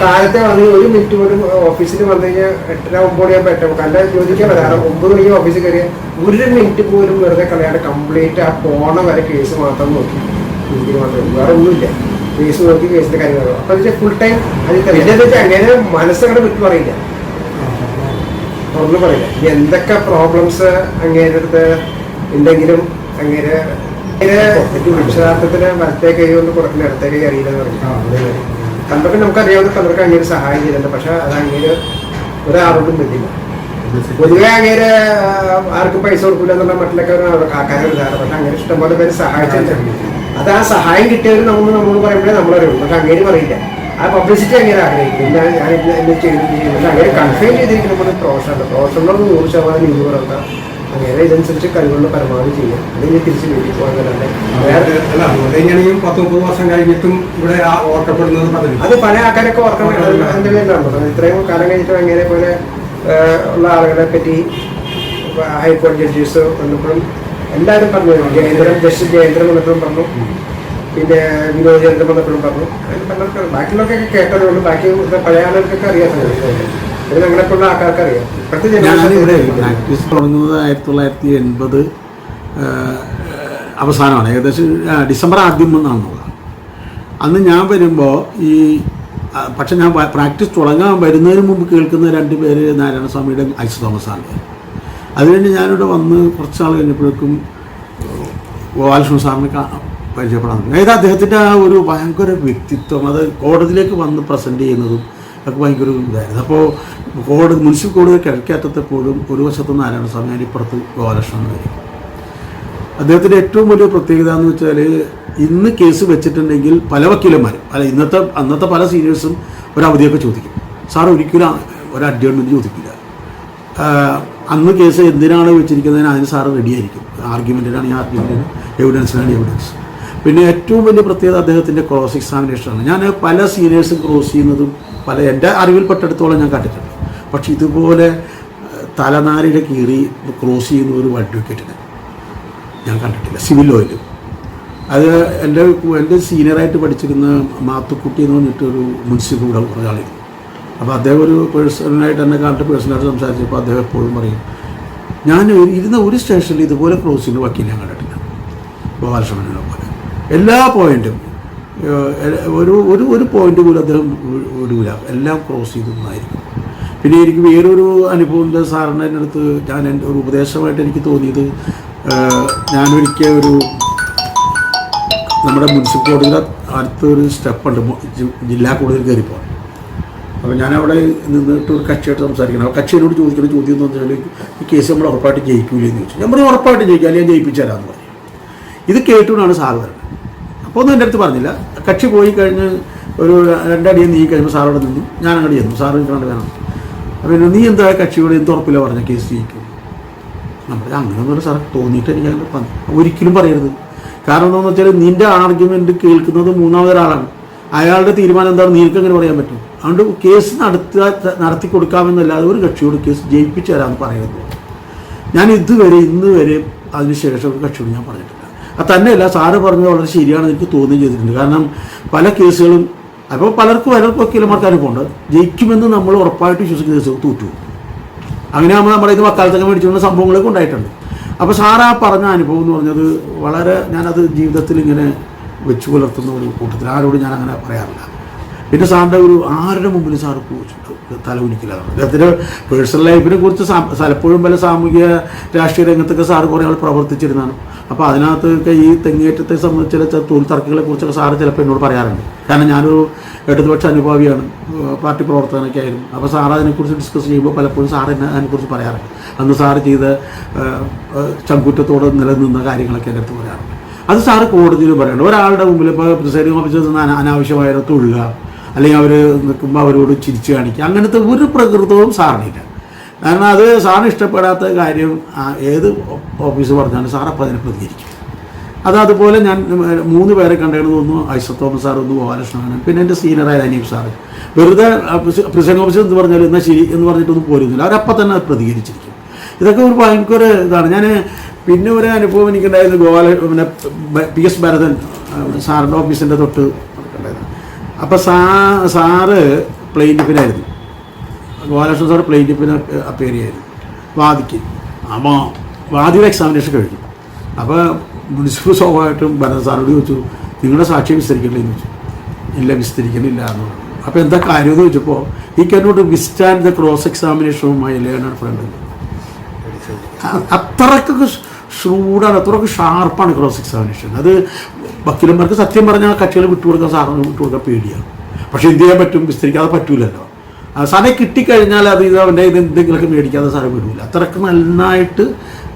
കാലത്തെ വന്ന് 1 മിനിറ്റ് പോലും ഓഫീസിൽ വന്നു കഴിഞ്ഞാൽ 8:30 9 മണിയാകുമ്പോൾ 8 കണ്ട ചോദിക്കാൻ വരാറ് 9 മണിക്ക് ഓഫീസിൽ കയറിയാൽ 1 മിനിറ്റ് പോലും വെറുതെ കളയാണ്ട് കംപ്ലീറ്റ് ആ പോണ വരെ കേസ് മാത്രം നോക്കി ഇന്ത്യയിൽ മാത്രമേ വേറെ ഒന്നുമില്ല. കേസ് നോക്കി കേസിന്റെ കാര്യങ്ങൾ അപ്പൊ ഫുൾ ടൈം അതിൽ പിന്നെ വെച്ചാൽ അങ്ങനെ മനസ്സങ്ങനെ വിട്ടു പറയില്ല, തുറന്നു പറയില്ല. എന്തൊക്കെ പ്രോബ്ലംസ് അങ്ങേരടുത്ത് ഉണ്ടെങ്കിലും അങ്ങനെ വിശദാർത്ഥത്തിന് വലത്തേ കൈ കൊണ്ട് കൊടുക്കുന്ന ഇടത്തേ കൈ അറിയില്ലെന്ന് പറഞ്ഞു. പണ്ടൊക്കെ നമുക്കറിയാവുന്ന പലർക്കും അങ്ങേര് സഹായം ചെയ്തിട്ടുണ്ട്. പക്ഷെ അത് അങ്ങേര് ഒരാളോടും പറ്റില്ല. പൊതുവെ അങ്ങേര് ആർക്കും പൈസ കൊടുക്കില്ല എന്നുള്ള മട്ടിലൊക്കെ ആക്കാനും ഇതാണ്. പക്ഷെ അങ്ങനെ ഇഷ്ടംപോലെ പേര് സഹായിച്ചിട്ടുണ്ട്. അത് ആ സഹായം കിട്ടിയവർ നമ്മളോട് പറയുമ്പോഴേ നമ്മളറിയുള്ളൂ. പക്ഷെ അങ്ങേര് പറയില്ല. ആ പബ്ലിസിറ്റി അങ്ങനെ ആഗ്രഹിക്കും. ഞാൻ എന്നെ ചെയ്തിട്ടുണ്ട്. അങ്ങനെ കൺഫൈൻ ചെയ്തിരിക്കുന്ന പ്രൊഫഷണൽ 100% യൂറൊക്കെ അങ്ങനെ ഇതനുസരിച്ച് കഴിവുള്ള പരമാവധി ചെയ്യാം. അതിന് തിരിച്ച് വീട്ടിൽ പോകാൻ തന്നെയാണെങ്കിൽ 10-30 വർഷം കഴിഞ്ഞിട്ടും ഇവിടെ ഓർക്കപ്പെടുന്നത് അത് പഴയ ആൾക്കാരൊക്കെ ഓർക്കണം. എൻ്റെ പേരിലാണ് ഇത്രയും കാലം കഴിഞ്ഞിട്ടും അങ്ങനെ പോലെ ഉള്ള ആളുകളെ പറ്റി ഹൈക്കോടതി ജഡ്ജീസ് വന്നപ്പോഴും എല്ലാവരും പറഞ്ഞു. ജസ്റ്റിസ് ജയേന്ദ്രൻ വന്നപ്പോഴും പറഞ്ഞു, പിന്നെ വിനോദ് ചന്ദ്രൻ വന്നപ്പോഴും പറഞ്ഞു. അങ്ങനെ പലർക്കും ബാക്കിയുള്ളവർക്കൊക്കെ കേട്ടതേ ഉള്ളൂ. ബാക്കി പഴയ ആളുകൾക്കൊക്കെ അറിയാത്തത്. ഇത് ഞങ്ങളെപ്പോഴുള്ള ആൾക്കാർക്ക് അറിയാം. ഇപ്പോഴത്തെ ജനറേഷൻ പ്രാക്ടീസ് തുടങ്ങുന്നത് 1980 അവസാനമാണ്. ഏകദേശം ഡിസംബർ ആദ്യം എന്നാണെന്നുള്ളത്. അന്ന് ഞാൻ വരുമ്പോൾ പക്ഷെ ഞാൻ പ്രാക്ടീസ് തുടങ്ങാൻ വരുന്നതിന് മുമ്പ് കേൾക്കുന്ന 2 പേര് നാരായണസ്വാമിയുടെ ഐസ് തോമസാണ്. അതുകഴിഞ്ഞ് ഞാനിവിടെ വന്ന് കുറച്ച് നാൾ കഴിഞ്ഞപ്പോഴേക്കും ഗോപാലകൃഷ്ണൻ സാറിനെ പരിചയപ്പെടാൻ തുടങ്ങി. അതായത് അദ്ദേഹത്തിൻ്റെ ആ ഒരു ഭയങ്കര വ്യക്തിത്വം, അത് കോടതിയിലേക്ക് വന്ന് പ്രസൻറ്റ് ചെയ്യുന്നതും ഒക്കെ ഭയങ്കര ഇതായിരുന്നു. അപ്പോൾ മുനിസിപ്പൽ കോടതി കിഴക്കേറ്റത്തെപ്പോഴും ഒരു വശത്ത് നാരായണസ്വാമി, അതിനിപ്പുറത്ത് ഗോപാലകൃഷ്ണൻ വരും. അദ്ദേഹത്തിൻ്റെ ഏറ്റവും വലിയ പ്രത്യേകത എന്ന് വെച്ചാൽ ഇന്ന് കേസ് വെച്ചിട്ടുണ്ടെങ്കിൽ പല വക്കീലന്മാരും അന്നത്തെ പല സീനിയേഴ്സും ഒരവധിയൊക്കെ ചോദിക്കും. സാർ ഒരിക്കലും ഒരു അഡ്ജേൺമെൻറ്റ് ചോദിക്കില്ല. അന്ന് കേസ് എന്തിനാണ് വെച്ചിരിക്കുന്നതിന് അതിന് സാറ് റെഡിയായിരിക്കും. ആർഗ്യുമെൻറ്റിനാണ് ആർഗ്യുമെൻറ്റിന്, എവിഡൻസിനാണ് എവിഡൻസ്. പിന്നെ ഏറ്റവും വലിയ പ്രത്യേകത അദ്ദേഹത്തിൻ്റെ ക്രോസ് എക്സാമിനേഷനാണ്. ഞാൻ പല സീനിയേഴ്സും ക്രോസ് ചെയ്യുന്നതും എൻ്റെ അറിവിൽപ്പെട്ടെടുത്തോളം ഞാൻ കണ്ടിട്ടുണ്ട്. പക്ഷെ ഇതുപോലെ തലനാരിയുടെ കീറി ക്രോസ് ചെയ്യുന്ന ഒരു അഡ്വക്കേറ്റിനെ ഞാൻ കണ്ടിട്ടില്ല. സിവിൽ ലോയിലും അത് എൻ്റെ സീനിയറായിട്ട് പഠിച്ചിരുന്ന മാത്തുക്കുട്ടി എന്ന് പറഞ്ഞിട്ടൊരു മുൻസിപ്പൽ കൂടെ ഒരാളിരുന്നു. അപ്പോൾ അദ്ദേഹം ഒരു പേഴ്സണലായിട്ട് എന്നെ കണ്ടിട്ട് പേഴ്സണലായിട്ട് സംസാരിച്ചപ്പോൾ അദ്ദേഹം എപ്പോഴും പറയും, ഞാൻ ഇരുന്ന ഒരു സ്റ്റേഷനിൽ ഇതുപോലെ ക്രോസ് ചെയ്യുന്ന വക്കീൽ ഞാൻ കണ്ടിട്ടില്ല. ഗോപാലകൃഷ്ണനെ പോലെ എല്ലാ പോയിൻറ്റും ഒരു പോയിന്റ് പോലും അദ്ദേഹം വിടൂല, എല്ലാം ക്രോസ് ചെയ്തതായിരിക്കും. പിന്നെ എനിക്ക് വേറൊരു അനുഭവം സാറിൻ്റെ അടുത്ത് ഒരു ഉപദേശമായിട്ട് എനിക്ക് തോന്നിയത്, ഞാനൊരിക്കൽ നമ്മുടെ മുനിസിപ്പൽ കോടതിയുടെ അടുത്തൊരു സ്റ്റെപ്പുണ്ട് ജില്ലാ കോടതിയിൽ കയറിപ്പോകാൻ. അപ്പോൾ ഞാനവിടെ നിന്നിട്ട് ഒരു കക്ഷിയായിട്ട് സംസാരിക്കണം. ആ കക്ഷിയോട് ചോദിക്കുന്ന ചോദ്യം എന്ന് പറഞ്ഞാൽ, ഈ കേസ് നമ്മൾ ഉറപ്പായിട്ട് ജയിക്കൂലെന്ന് ചോദിച്ചു. ഞാൻ പറഞ്ഞു ഉറപ്പായിട്ട് ജയിക്കുക, അല്ലെങ്കിൽ ഞാൻ ജയിപ്പിച്ചു തരാമെന്ന് പറഞ്ഞു. ഇത് കേട്ടുകൊണ്ടാണ് സാറ് വരുന്നത്. അപ്പോൾ ഒന്നും എൻ്റെ അടുത്ത് പറഞ്ഞില്ല. കക്ഷി പോയി കഴിഞ്ഞ് ഒരു 2 അടിയും നീ കഴിയുമ്പോൾ സാറോടെ നിന്നു. ഞാൻ അങ്ങോട്ട് ചെന്നു. സാറ് നിൽക്കണത് വേണം. അപ്പോൾ നീ എന്താ കക്ഷിയോട് എന്ത് ഉറപ്പില്ല പറഞ്ഞ കേസ് ജയിക്കും? നമ്മൾ അങ്ങനെയൊന്നും സാർ തോന്നിയിട്ട് എനിക്ക് ഒരിക്കലും പറയരുത്. കാരണം എന്താണെന്ന് വെച്ചാൽ നിൻ്റെ ആർഗ്യുമെൻറ്റ് കേൾക്കുന്നത് 3ാമതൊരാളാണ്. അയാളുടെ തീരുമാനം എന്താണ് നിനക്ക് എങ്ങനെ പറയാൻ പറ്റും? അതുകൊണ്ട് കേസ് നടത്തി കൊടുക്കാമെന്നല്ലാതെ ഒരു കക്ഷിയോട് കേസ് ജയിപ്പിച്ചു തരാമെന്ന് പറയുന്നത് ഞാൻ ഇന്ന് വരെ അതിനുശേഷം ഒരു കക്ഷിയോട് ഞാൻ പറഞ്ഞിട്ടില്ല. അത് തന്നെയല്ല, സാറ് പറഞ്ഞത് വളരെ ശരിയാണെന്ന് എനിക്ക് തോന്നുകയും ചെയ്തിട്ടുണ്ട്. കാരണം പല കേസുകളും അപ്പോൾ പലർക്കും വക്കീലന്മാർക്ക് അനുഭവമുണ്ട്. ജയിക്കുമെന്ന് നമ്മൾ ഉറപ്പായിട്ട് വിശ്വസിക്കുന്ന കേസുകൾ തോറ്റു. അങ്ങനെ ആകുമ്പോൾ നമ്മുടെ ഇത് വക്കാലത്തൊക്കെ മേടിച്ചുകൊണ്ട് സംഭവങ്ങളൊക്കെ ഉണ്ടായിട്ടുണ്ട്. അപ്പോൾ സാറാ പറഞ്ഞ അനുഭവം എന്ന് പറഞ്ഞത് വളരെ, ഞാനത് ജീവിതത്തിൽ ഇങ്ങനെ വെച്ച് പുലർത്തുന്ന ഒരു കൂട്ടത്തിൽ ആരോട് ഞാൻ അങ്ങനെ പറയാറില്ല. പിന്നെ സാറിൻ്റെ ആരുടെ മുമ്പിൽ സാറ് തലകുനിക്കില്ലാണ്. അദ്ദേഹത്തിൻ്റെ പേഴ്സണൽ ലൈഫിനെ കുറിച്ച് പലപ്പോഴും പല സാമൂഹിക രാഷ്ട്രീയ രംഗത്തൊക്കെ സാറ് കുറേ ആൾ പ്രവർത്തിച്ചിരുന്നതാണ്. അപ്പോൾ അതിനകത്തൊക്കെ ഈ തെങ്ങേറ്റത്തെ സംബന്ധിച്ച ചില തൊഴിൽ തർക്കങ്ങളെ കുറിച്ചൊക്കെ സാറ് ചിലപ്പോൾ എന്നോട് പറയാറുണ്ട്. കാരണം ഞാനൊരു ഇടതുപക്ഷ അനുഭാവിയാണ്, പാർട്ടി പ്രവർത്തകനൊക്കെ ആയിരുന്നു. അപ്പോൾ സാറ് അതിനെക്കുറിച്ച് ഡിസ്കസ് ചെയ്യുമ്പോൾ പലപ്പോഴും സാറ് എന്നെ അതിനെക്കുറിച്ച് പറയാറുണ്ട്. അന്ന് സാറ് ചെയ്ത ചങ്കൂറ്റത്തോടെ നിലനിന്ന കാര്യങ്ങളൊക്കെ എൻ്റെ അടുത്ത് പറയാറുണ്ട്. അത് സാറ് കോടതിയിൽ പറയുന്നുണ്ട്. ഒരാളുടെ മുമ്പിൽ ഇപ്പോൾ പ്രിസൈഡിംഗ് ഓഫീസർ അനാവശ്യമായ തൊഴുക, അല്ലെങ്കിൽ അവർ നിൽക്കുമ്പോൾ അവരോട് ചിരിച്ചു കാണിക്കുക, അങ്ങനത്തെ ഒരു പ്രകൃതവും സാറിനില്ല. കാരണം അത് സാറിന് ഇഷ്ടപ്പെടാത്ത കാര്യം ഏത് ഓഫീസ് പറഞ്ഞാലും സാർ അപ്പോൾ അതിനെ പ്രതികരിക്കും. അതുപോലെ ഞാൻ 3 പേരെ കണ്ടതെന്ന് തോന്നുന്നു. ഐസക് തോമസ് സാർ, ഒന്ന് ഗോപാലകൃഷ്ണനാണ്, പിന്നെ എൻ്റെ സീനിയറായ അനീഫ് സാറ്. വെറുതെ പ്രിസൈഡിംഗ് ഓഫീസർ എന്ന് പറഞ്ഞാൽ എന്നാൽ ശരി എന്ന് പറഞ്ഞിട്ടൊന്നും പോരുന്നില്ല. അവരപ്പം തന്നെ അത് പ്രതികരിച്ചിരിക്കും. ഇതൊക്കെ ഒരു ഭയങ്കര ഇതാണ്. ഞാൻ പിന്നെ ഒരു അനുഭവം എനിക്കുണ്ടായിരുന്നു. പിന്നെ PS ഭരതൻ സാറിൻ്റെ ഓഫീസിൻ്റെ തൊട്ട് ഉണ്ടായിരുന്നു. അപ്പോൾ സാറ് പ്ലെയിൻറ്റിഫിനായിരുന്നു. ഗോപാലകൃഷ്ണൻ സാറ് പ്ലെയിൻറ്റിഫിന് അപ്പയർ ചെയ്യായിരുന്നു വാദിക്ക്. അപ്പോൾ വാദിയുടെ എക്സാമിനേഷൻ കഴിഞ്ഞു. അപ്പോൾ മുനിസിപ്പൽ സ്വാഭാവികമായിട്ടും ഭരതൻ സാറിനോട് ചോദിച്ചു, നിങ്ങളുടെ സാക്ഷ്യം വിസ്തരിക്കണ്ടേ എന്ന് ചോദിച്ചു. ഇല്ല, വിസ്തരിക്കണില്ല എന്ന് പറഞ്ഞു. അപ്പോൾ എന്താ കാര്യം എന്ന് ചോദിച്ചപ്പോൾ ഈ cannot withstand the cross examination of my learned friend. അത്രക്കൊക്കെ ഷ്രൂഡാണ്, അത്രയ്ക്ക് ഷാർപ്പാണ് ക്രോസ് എക്സാമിനേഷൻ. അത് വക്കീലന്മാർക്ക് സത്യം പറഞ്ഞാൽ കക്ഷികൾ വിട്ടുകൊടുക്കാൻ, സാറിന് വിട്ടുകൊടുക്കാൻ പേടിയാണ്. പക്ഷേ എന്ത് ചെയ്യാൻ പറ്റും? വിസ്തരിക്കാതെ പറ്റൂലല്ലോ. സാറെ കിട്ടിക്കഴിഞ്ഞാൽ അത് അവൻ്റെ ഇത് എന്തെങ്കിലുമൊക്കെ മേടിക്കാതെ സാറെ വിടൂല. അത്രയ്ക്ക് നന്നായിട്ട്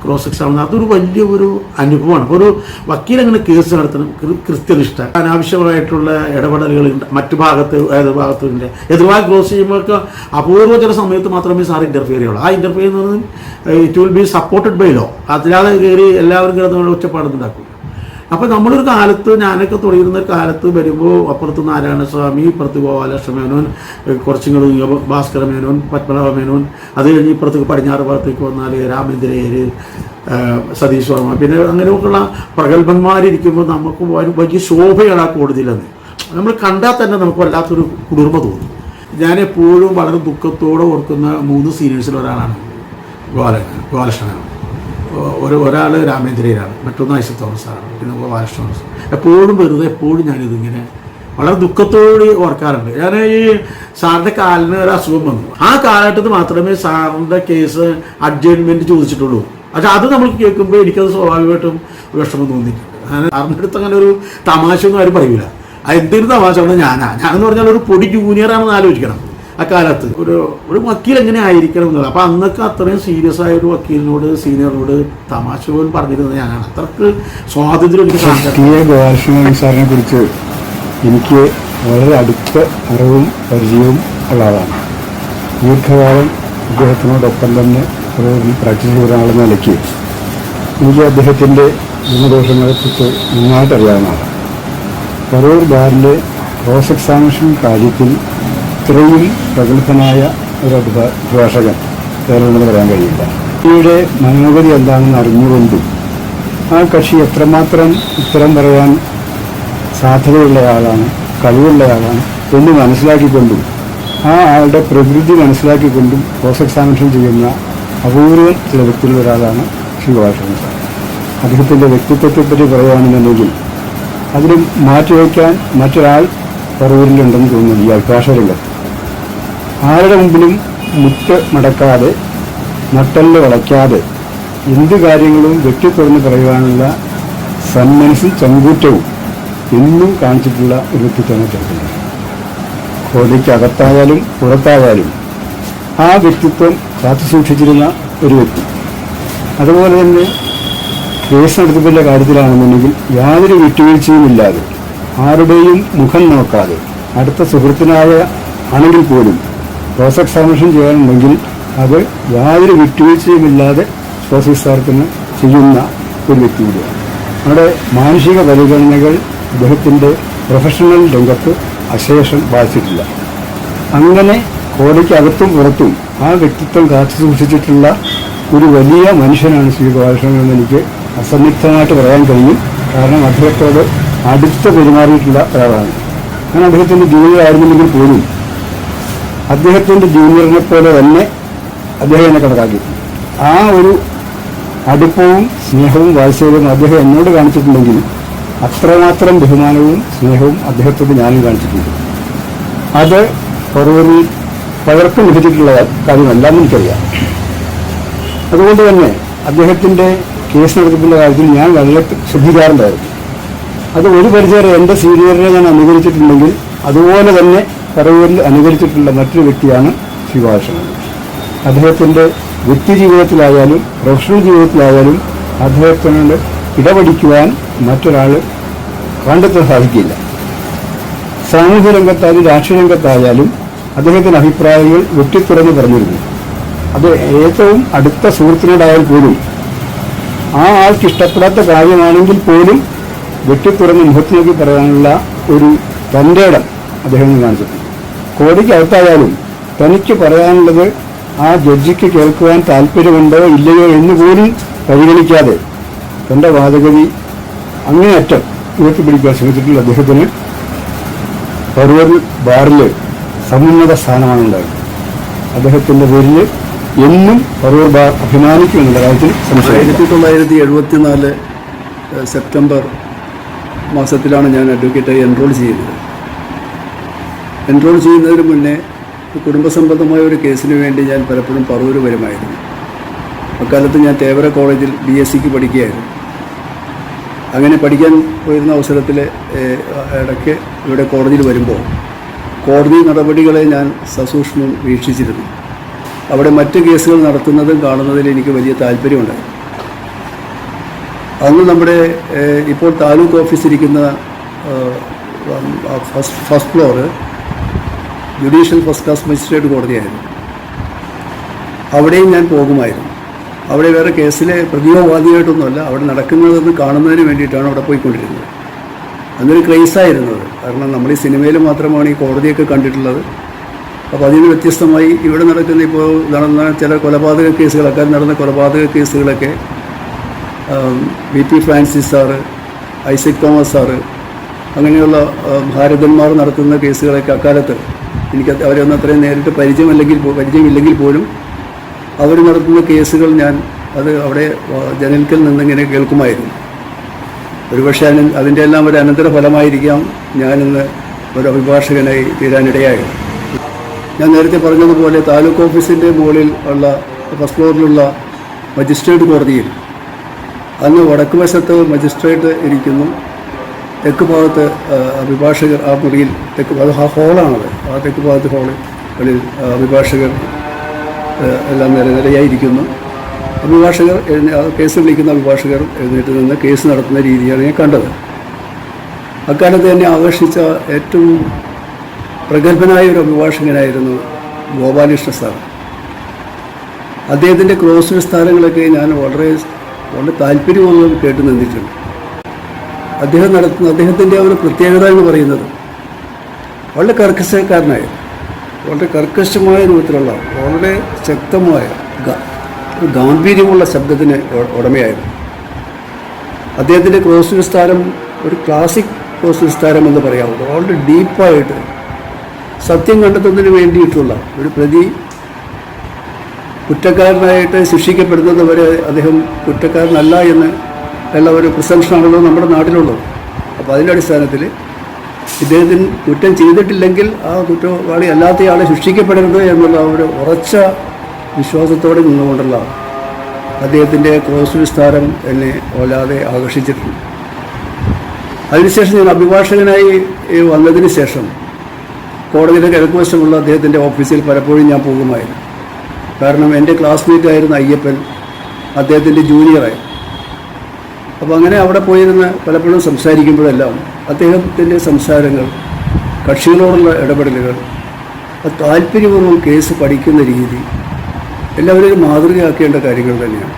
ക്രോസ് എക്സാമിനേഷൻ അതൊരു വലിയ ഒരു അനുഭവമാണ്. അപ്പോൾ ഒരു വക്കീൽ അങ്ങനെ കേസ് നടത്തണം, കൃത്യനിഷ്ഠ, അനാവശ്യമായിട്ടുള്ള ഇടപെടലുകളുണ്ട് മറ്റു ഭാഗത്ത് ഭാഗത്തിൻ്റെ എതിർഭാഗം ക്രോസ് ചെയ്യുമ്പോഴൊക്കെ അപൂർവ ചില സമയത്ത് മാത്രമേ സാർ ഇൻ്റർഫിയർ ചെയ്യുള്ളൂ. ആ ഇൻ്റർഫിയർ എന്ന് പറഞ്ഞാൽ it will be supported by law. അതില്ലാതെ കയറി എല്ലാവരും കിടന്നുള്ള ഒച്ചപ്പാടൊന്നുണ്ടാക്കും. അപ്പോൾ നമ്മളൊരു കാലത്ത്, ഞാനൊക്കെ തുടങ്ങിയിരുന്ന കാലത്ത് വരുമ്പോൾ അപ്പുറത്ത് നാരായണസ്വാമി, ഇപ്പുറത്ത് ഗോപാലകൃഷ്ണ മേനോൻ, കുറച്ചും ഭാസ്കര മേനോൻ, പത്മനാഭ മേനോൻ, അത് കഴിഞ്ഞ് ഇപ്പുറത്തേക്ക് പടിഞ്ഞാറ് ഭാഗത്തേക്ക് വന്നാൽ രാമേന്ദ്രയ്യർ, സതീഷ് വർമ്മ, പിന്നെ അങ്ങനെയൊക്കെയുള്ള പ്രഗത്ഭന്മാരിരിക്കുമ്പോൾ നമുക്ക് വലിയ ശോഭയാണ് ആ കോടതിയിലെന്ന്. നമ്മൾ കണ്ടാൽ തന്നെ നമുക്ക് വല്ലാത്തൊരു കുളിർമ തോന്നും. ഞാനെപ്പോഴും വളരെ ദുഃഖത്തോടെ ഓർക്കുന്ന 3 സീനിയേഴ്സിൽ ഒരാളാണ് ഗോപാലകൃഷ്ണ മേനോൻ. ഒരാൾ രാമേന്ദ്രയ്യരാണ്, മറ്റൊന്ന് ഐസക് തോമസ് സാറാണ്, പിന്നെ ഗോപാലകൃഷ്ണ. എപ്പോഴും ഞാനിതിങ്ങനെ വളരെ ദുഃഖത്തോടെ ഓർക്കാറുണ്ട്. ഞാൻ ഈ സാറിൻ്റെ കാലിന് ഒരു അസുഖം വന്നു. ആ കാലഘട്ടത്തിൽ മാത്രമേ സാറിൻ്റെ കേസ് അഡ്ജസ്റ്റ്മെൻറ്റ് ചോദിച്ചിട്ടുള്ളൂ. പക്ഷെ അത് നമ്മൾ കേൾക്കുമ്പോൾ എനിക്കത് സ്വാഭാവികമായിട്ടും വിഷമം തോന്നിയിട്ടുണ്ട്. സാറിൻ്റെ അടുത്ത് അങ്ങനെ ഒരു തമാശയൊന്നും ആരും പറയൂല. എന്തൊരു തമാശയാണ് ഞാനെന്ന് പറഞ്ഞാൽ ഒരു പൊടി ജൂനിയറാണെന്ന് ആലോചിക്കണം. അക്കാലത്ത് ഒരു വക്കീൽ എങ്ങനെ ആയിരിക്കണം എന്നുള്ളത്. അപ്പോൾ അന്നൊക്കെ അത്രയും സീരിയസ് ആയ ഒരു വക്കീലിനോട്, സീനിയറിനോട് തമാശ പോലും പറഞ്ഞിരുന്നത് ഞാനാണ്. അത്രക്ക് സ്വാതന്ത്ര്യം എനിക്ക് ഗോപാലകൃഷ്ണൻ സാറിനെ കുറിച്ച് എനിക്ക് വളരെ അടുത്ത അറിവും പരിചയവും ഉള്ള ആളാണ്. ദീർഘകാലം അദ്ദേഹത്തിനോടൊപ്പം തന്നെ പ്രാക്ടീസ് ചെയ്ത ആളെന്ന നിലയ്ക്ക് എനിക്ക് അദ്ദേഹത്തിൻ്റെ ഗുണദോഷങ്ങളെക്കുറിച്ച് നന്നായിട്ട് അറിയാവുന്നതാണ്. പറവൂർ ബാറിൻ്റെ ക്രോസ് എക്സാമിനേഷൻ കാര്യത്തിൽ ഇത്രയും പ്രഗത്ഭനായ ഒരു അഭിഭാഷകൻ കേരളത്തിൽ പറയാൻ കഴിയില്ല. കക്ഷിയുടെ മനോഗതി എന്താണെന്ന് അറിഞ്ഞുകൊണ്ടും ആ കക്ഷി എത്രമാത്രം ഉത്തരം പറയാൻ സാധ്യതയുള്ളയാളാണ്, കഴിവുള്ളയാളാണ് എന്ന് മനസ്സിലാക്കിക്കൊണ്ടും ആ ആളുടെ പ്രകൃതി മനസ്സിലാക്കിക്കൊണ്ടും ക്രോസ് എക്സാമിനേഷൻ ചെയ്യുന്ന അപൂർവം ചില വ്യക്തികളിൽ ഒരാളാണ് ശ്രീ ഗോപാലകൃഷ്ണൻ സാർ. അദ്ദേഹത്തിൻ്റെ വ്യക്തിത്വത്തെപ്പറ്റി പറയുകയാണെന്നുണ്ടെങ്കിൽ അതിന് മാറ്റിവയ്ക്കാൻ മറ്റൊരാൾ പറവൂരിലുണ്ടെന്ന് തോന്നുന്നു. ഈ അഭിഭാഷക രംഗത്ത് ആരുടെ മുമ്പിലും മുറ്റ് മടക്കാതെ, നട്ടല് വളയ്ക്കാതെ എന്ത് കാര്യങ്ങളും വെട്ടിത്തുറന്ന് പറയുവാനുള്ള സന്മനസ്സും ചങ്കൂറ്റവും എന്നും കാണിച്ചിട്ടുള്ള ഒരു വ്യക്തിത്വമാണ് അദ്ദേഹത്തിൻ്റെ. കോടതിക്കകത്തായാലും പുറത്തായാലും ആ വ്യക്തിത്വം കാത്തു സൂക്ഷിച്ചിരുന്ന ഒരു വ്യക്തി. അതുപോലെ തന്നെ കേസ് നടത്തിപ്പിൻ്റെ കാര്യത്തിലാണെന്നുണ്ടെങ്കിൽ യാതൊരു വിട്ടുവീഴ്ചയുമില്ലാതെ, ആരുടെയും മുഖം നോക്കാതെ, അടുത്ത സുഹൃത്തിനായ ആണെങ്കിൽ പോലും ക്രോസ് എക്സാമിനേഷൻ ചെയ്യാനുണ്ടെങ്കിൽ അത് യാതൊരു വിട്ടുവീഴ്ചയുമില്ലാതെ ക്രോസ് എക്സാമിനേഷൻ ചെയ്യുന്ന ഒരു വ്യക്തി കൂടിയാണ്. അവിടെ മാനുഷിക പരിഗണനകൾ അദ്ദേഹത്തിൻ്റെ പ്രൊഫഷണൽ രംഗത്ത് അശേഷം ബാധിച്ചിട്ടില്ല. അങ്ങനെ കോടതിക്കകത്തും പുറത്തും ആ വ്യക്തിത്വം കാത്തു സൂക്ഷിച്ചിട്ടുള്ള ഒരു വലിയ മനുഷ്യനാണ് ശ്രീ ഗോപാലകൃഷ്ണൻ എന്ന് എനിക്ക് അസന്നിഗ്ധമായിട്ട് പറയാൻ കഴിയും. കാരണം അദ്ദേഹത്തോട് അടുത്ത് പെരുമാറിയിട്ടുള്ള ഒരാളാണ് ഞാൻ. അദ്ദേഹത്തിൻ്റെ ജൂനിയർ ആയിരുന്നില്ലെങ്കിൽ പോലും അദ്ദേഹത്തിൻ്റെ ജൂനിയറിനെ പോലെ തന്നെ അദ്ദേഹം എന്നെ കണക്കാക്കി. ആ ഒരു അടുപ്പവും സ്നേഹവും വാത്സല്യവും അദ്ദേഹം എന്നോട് കാണിച്ചിട്ടുണ്ടെങ്കിൽ അത്രമാത്രം ബഹുമാനവും സ്നേഹവും അദ്ദേഹത്തോട് ഞാനും കാണിച്ചിട്ടുണ്ട്. അത് പറവൂരിൽ പലർക്കും ലഭിച്ചിട്ടുള്ള കാര്യമല്ല എന്ന് എനിക്കറിയാം. അതുകൊണ്ട് തന്നെ അദ്ദേഹത്തിൻ്റെ കേസ് നടത്തിപ്പിൻ്റെ കാര്യത്തിൽ ഞാൻ വളരെ ശ്രദ്ധിക്കാറുണ്ടായിരുന്നു. അത് ഒരു പരിചയം എൻ്റെ സീനിയറിനെ ഞാൻ അനുകരിച്ചിട്ടുണ്ടെങ്കിൽ അതുപോലെ തന്നെ പറവൂരിൽ അനുകരിച്ചിട്ടുള്ള മറ്റൊരു വ്യക്തിയാണ് ശ്രീ ഗോപാലകൃഷ്ണൻ. അദ്ദേഹത്തിൻ്റെ വ്യക്തി ജീവിതത്തിലായാലും പ്രൊഫഷണൽ ജീവിതത്തിലായാലും അദ്ദേഹത്തിനോട് ഇടപെടിക്കുവാൻ മറ്റൊരാൾ കണ്ടെത്താൻ സാധിക്കില്ല. സാമൂഹ്യ രംഗത്തായാലും രാഷ്ട്രീയ രംഗത്തായാലും അദ്ദേഹത്തിൻ്റെ അഭിപ്രായങ്ങൾ വെട്ടിത്തുറന്ന് പറഞ്ഞിരുന്നു. അത് ഏറ്റവും അടുത്ത സുഹൃത്തിനോടായാൽ പോലും ആ ആൾക്ക് ഇഷ്ടപ്പെടാത്ത കാര്യമാണെങ്കിൽ പോലും വെട്ടിത്തുറന്ന് മുഖത്ത് നോക്കി പറയാനുള്ള ഒരു തൻ്റെ ഇടം അദ്ദേഹം കാണിച്ചിട്ടുണ്ട്. കോടതിക്ക് അകത്തായാലും തനിക്ക് പറയാനുള്ളത് ആ ജഡ്ജിക്ക് കേൾക്കുവാൻ താല്പര്യമുണ്ടോ ഇല്ലയോ എന്ന് പോലും പരിഗണിക്കാതെ തൻ്റെ വാദഗതി അങ്ങേയറ്റം ഉയർത്തിപ്പിടിക്കാൻ ശ്രമിച്ചിട്ടുള്ള അദ്ദേഹത്തിന് പറവൂർ ബാറിൽ സമുന്നത സ്ഥാനമാണ് ഉണ്ടായത്. അദ്ദേഹത്തിൻ്റെ പേരിൽ എന്നും പറവൂർ ബാർ അഭിമാനിക്കും എന്നുള്ള കാര്യത്തിൽ സംശയം. 1974 സെപ്റ്റംബർ മാസത്തിലാണ് ഞാൻ അഡ്വക്കേറ്റായി എൻറോൾ ചെയ്യുന്നത്. എൻറോൾ ചെയ്യുന്നതിന് മുന്നേ കുടുംബസംബന്ധമായ ഒരു കേസിന് വേണ്ടി ഞാൻ പലപ്പോഴും പറവൂർ വരുമായിരുന്നു. അക്കാലത്ത് ഞാൻ തേവര കോളേജിൽ BSc പഠിക്കുകയായിരുന്നു. അങ്ങനെ പഠിക്കാൻ പോയിരുന്ന അവസരത്തിൽ ഇടയ്ക്ക് ഇവിടെ കോടതിയിൽ വരുമ്പോൾ കോടതി നടപടികളെ ഞാൻ സസൂക്ഷ്മം വീക്ഷിച്ചിരുന്നു. അവിടെ മറ്റ് കേസുകൾ നടത്തുന്നതും കാണുന്നതിൽ എനിക്ക് വലിയ താല്പര്യമുണ്ടായിരുന്നു. അന്ന് നമ്മുടെ ഇപ്പോൾ താലൂക്ക് ഓഫീസിരിക്കുന്ന first floor judicial first class magistrate കോടതിയായിരുന്നു. അവിടെയും ഞാൻ പോകുമായിരുന്നു. അവിടെ വേറെ കേസിലെ പ്രതിയോവാദിയായിട്ടൊന്നുമല്ല, അവിടെ നടക്കുന്നതെന്ന് കാണുന്നതിന് വേണ്ടിയിട്ടാണ് അവിടെ പോയിക്കൊണ്ടിരുന്നത്. അന്നൊരു ക്രൈസായിരുന്നത്. കാരണം നമ്മൾ ഈ സിനിമയിൽ മാത്രമാണ് ഈ കോടതിയൊക്കെ കണ്ടിട്ടുള്ളത്. അപ്പോൾ അതിന് വ്യത്യസ്തമായി ഇവിടെ നടക്കുന്ന ഇപ്പോൾ നടന്ന ചില കൊലപാതക കേസുകൾ, അക്കാലം നടന്ന കൊലപാതക കേസുകളൊക്കെ VP Francis sir, Isaac Thomas sir, അങ്ങനെയുള്ള ഭാരതന്മാർ നടത്തുന്ന കേസുകളൊക്കെ അക്കാലത്ത് എനിക്ക് അവരൊന്നും അത്രയും നേരിട്ട് പരിചയമില്ലെങ്കിൽ പോലും അവർ നടത്തുന്ന കേസുകൾ ഞാൻ അത് അവിടെ ജനൽക്കൽ നിന്നിങ്ങനെ കേൾക്കുമായിരുന്നു. ഒരുപക്ഷെ അതിൻ്റെ എല്ലാം ഒരു അനന്തര ഫലമായിരിക്കാം ഞാനിന്ന് ഒരു അഭിഭാഷകനായി തീരാനിടയായത്. ഞാൻ നേരത്തെ പറഞ്ഞതുപോലെ താലൂക്ക് ഓഫീസിൻ്റെ മുകളിൽ ഉള്ള ഫസ്റ്റ് ഫ്ലോറിലുള്ള മജിസ്ട്രേറ്റ് കോടതിയിൽ അന്ന് വടക്ക് വശത്ത് മജിസ്ട്രേറ്റ് ഇരിക്കുന്നു, തെക്ക് ഭാഗത്ത് അഭിഭാഷകർ ആ മുറിയിൽ ആ ഹോളാണത്. ആ തെക്ക് ഭാഗത്ത് ഹോളിൽ അഭിഭാഷകർ എല്ലാം നിരനിരയായിരിക്കുന്നു. അഭിഭാഷകർ കേസ് വിളിക്കുന്ന അഭിഭാഷകർ എഴുന്നേറ്റ് നിന്ന് കേസ് നടത്തുന്ന രീതിയാണ് ഞാൻ കണ്ടത്. അക്കാലത്ത് എന്നെ ആകർഷിച്ച ഏറ്റവും പ്രഗത്ഭനായ ഒരു അഭിഭാഷകനായിരുന്നു ഗോപാലകൃഷ്ണ സാർ. അദ്ദേഹത്തിൻ്റെ ക്രോസ് വിസ്താരങ്ങളൊക്കെ ഞാൻ വളരെ താല്പര്യമുള്ള കേട്ട് നിന്നിട്ടുണ്ട്. അദ്ദേഹത്തിൻ്റെ ഒരു പ്രത്യേകത എന്ന് പറയുന്നത് വളരെ കർക്കശക്കാരനായിരുന്നു. വളരെ കർക്കശമായ രൂപത്തിലുള്ള വളരെ ശക്തമായ ഗാംഭീര്യമുള്ള ശബ്ദത്തിന് ഉടമയായിരുന്നു. അദ്ദേഹത്തിൻ്റെ ക്രോസ് വിസ്താരം ഒരു ക്ലാസിക് ക്രോസ് വിസ്താരം എന്ന് പറയാവുന്നത്. വളരെ ഡീപ്പായിട്ട് സത്യം കണ്ടെത്തുന്നതിന് വേണ്ടിയിട്ടുള്ള ഒരു പ്രതി കുറ്റക്കാരനായിട്ട് ശിക്ഷിക്കപ്പെടുന്നത് വരെ അദ്ദേഹം കുറ്റക്കാരനല്ല എന്ന് ഉള്ള ഒരു പ്രിസംഷനാണല്ലോ നമ്മുടെ നാട്ടിലുള്ളത്. അപ്പോൾ അതിൻ്റെ അടിസ്ഥാനത്തിൽ ഇദ്ദേഹത്തിന് കുറ്റം ചെയ്തിട്ടില്ലെങ്കിൽ ആ കുറ്റവാളി അല്ലാത്തയാളെ ശിക്ഷിക്കപ്പെടരുത് എന്നുള്ള ഒരു ഉറച്ച വിശ്വാസത്തോടെ നിന്നുകൊണ്ടുള്ള അദ്ദേഹത്തിൻ്റെ ക്രോസ് വിസ്താരം എന്നെ വല്ലാതെ ആകർഷിച്ചിട്ടുണ്ട്. അതിനുശേഷം ഞാൻ അഭിഭാഷകനായി വന്നതിന് ശേഷം കോടതിയുടെ കിഴക്കുവശമുള്ള അദ്ദേഹത്തിൻ്റെ ഓഫീസിൽ പലപ്പോഴും ഞാൻ പോകുമായിരുന്നു. കാരണം എൻ്റെ ക്ലാസ്മേറ്റ് ആയിരുന്ന അയ്യപ്പൻ അദ്ദേഹത്തിൻ്റെ ജൂനിയറായി. അപ്പോൾ അങ്ങനെ അവിടെ പോയിരുന്ന് പലപ്പോഴും സംസാരിക്കുമ്പോഴെല്ലാം അദ്ദേഹത്തിൻ്റെ സംസാരങ്ങൾ, കക്ഷികളോടുള്ള ഇടപെടലുകൾ, താല്പര്യപൂർവ്വം കേസ് പഠിക്കുന്ന രീതി എല്ലാവരും മാതൃകയാക്കേണ്ട കാര്യങ്ങൾ തന്നെയാണ്.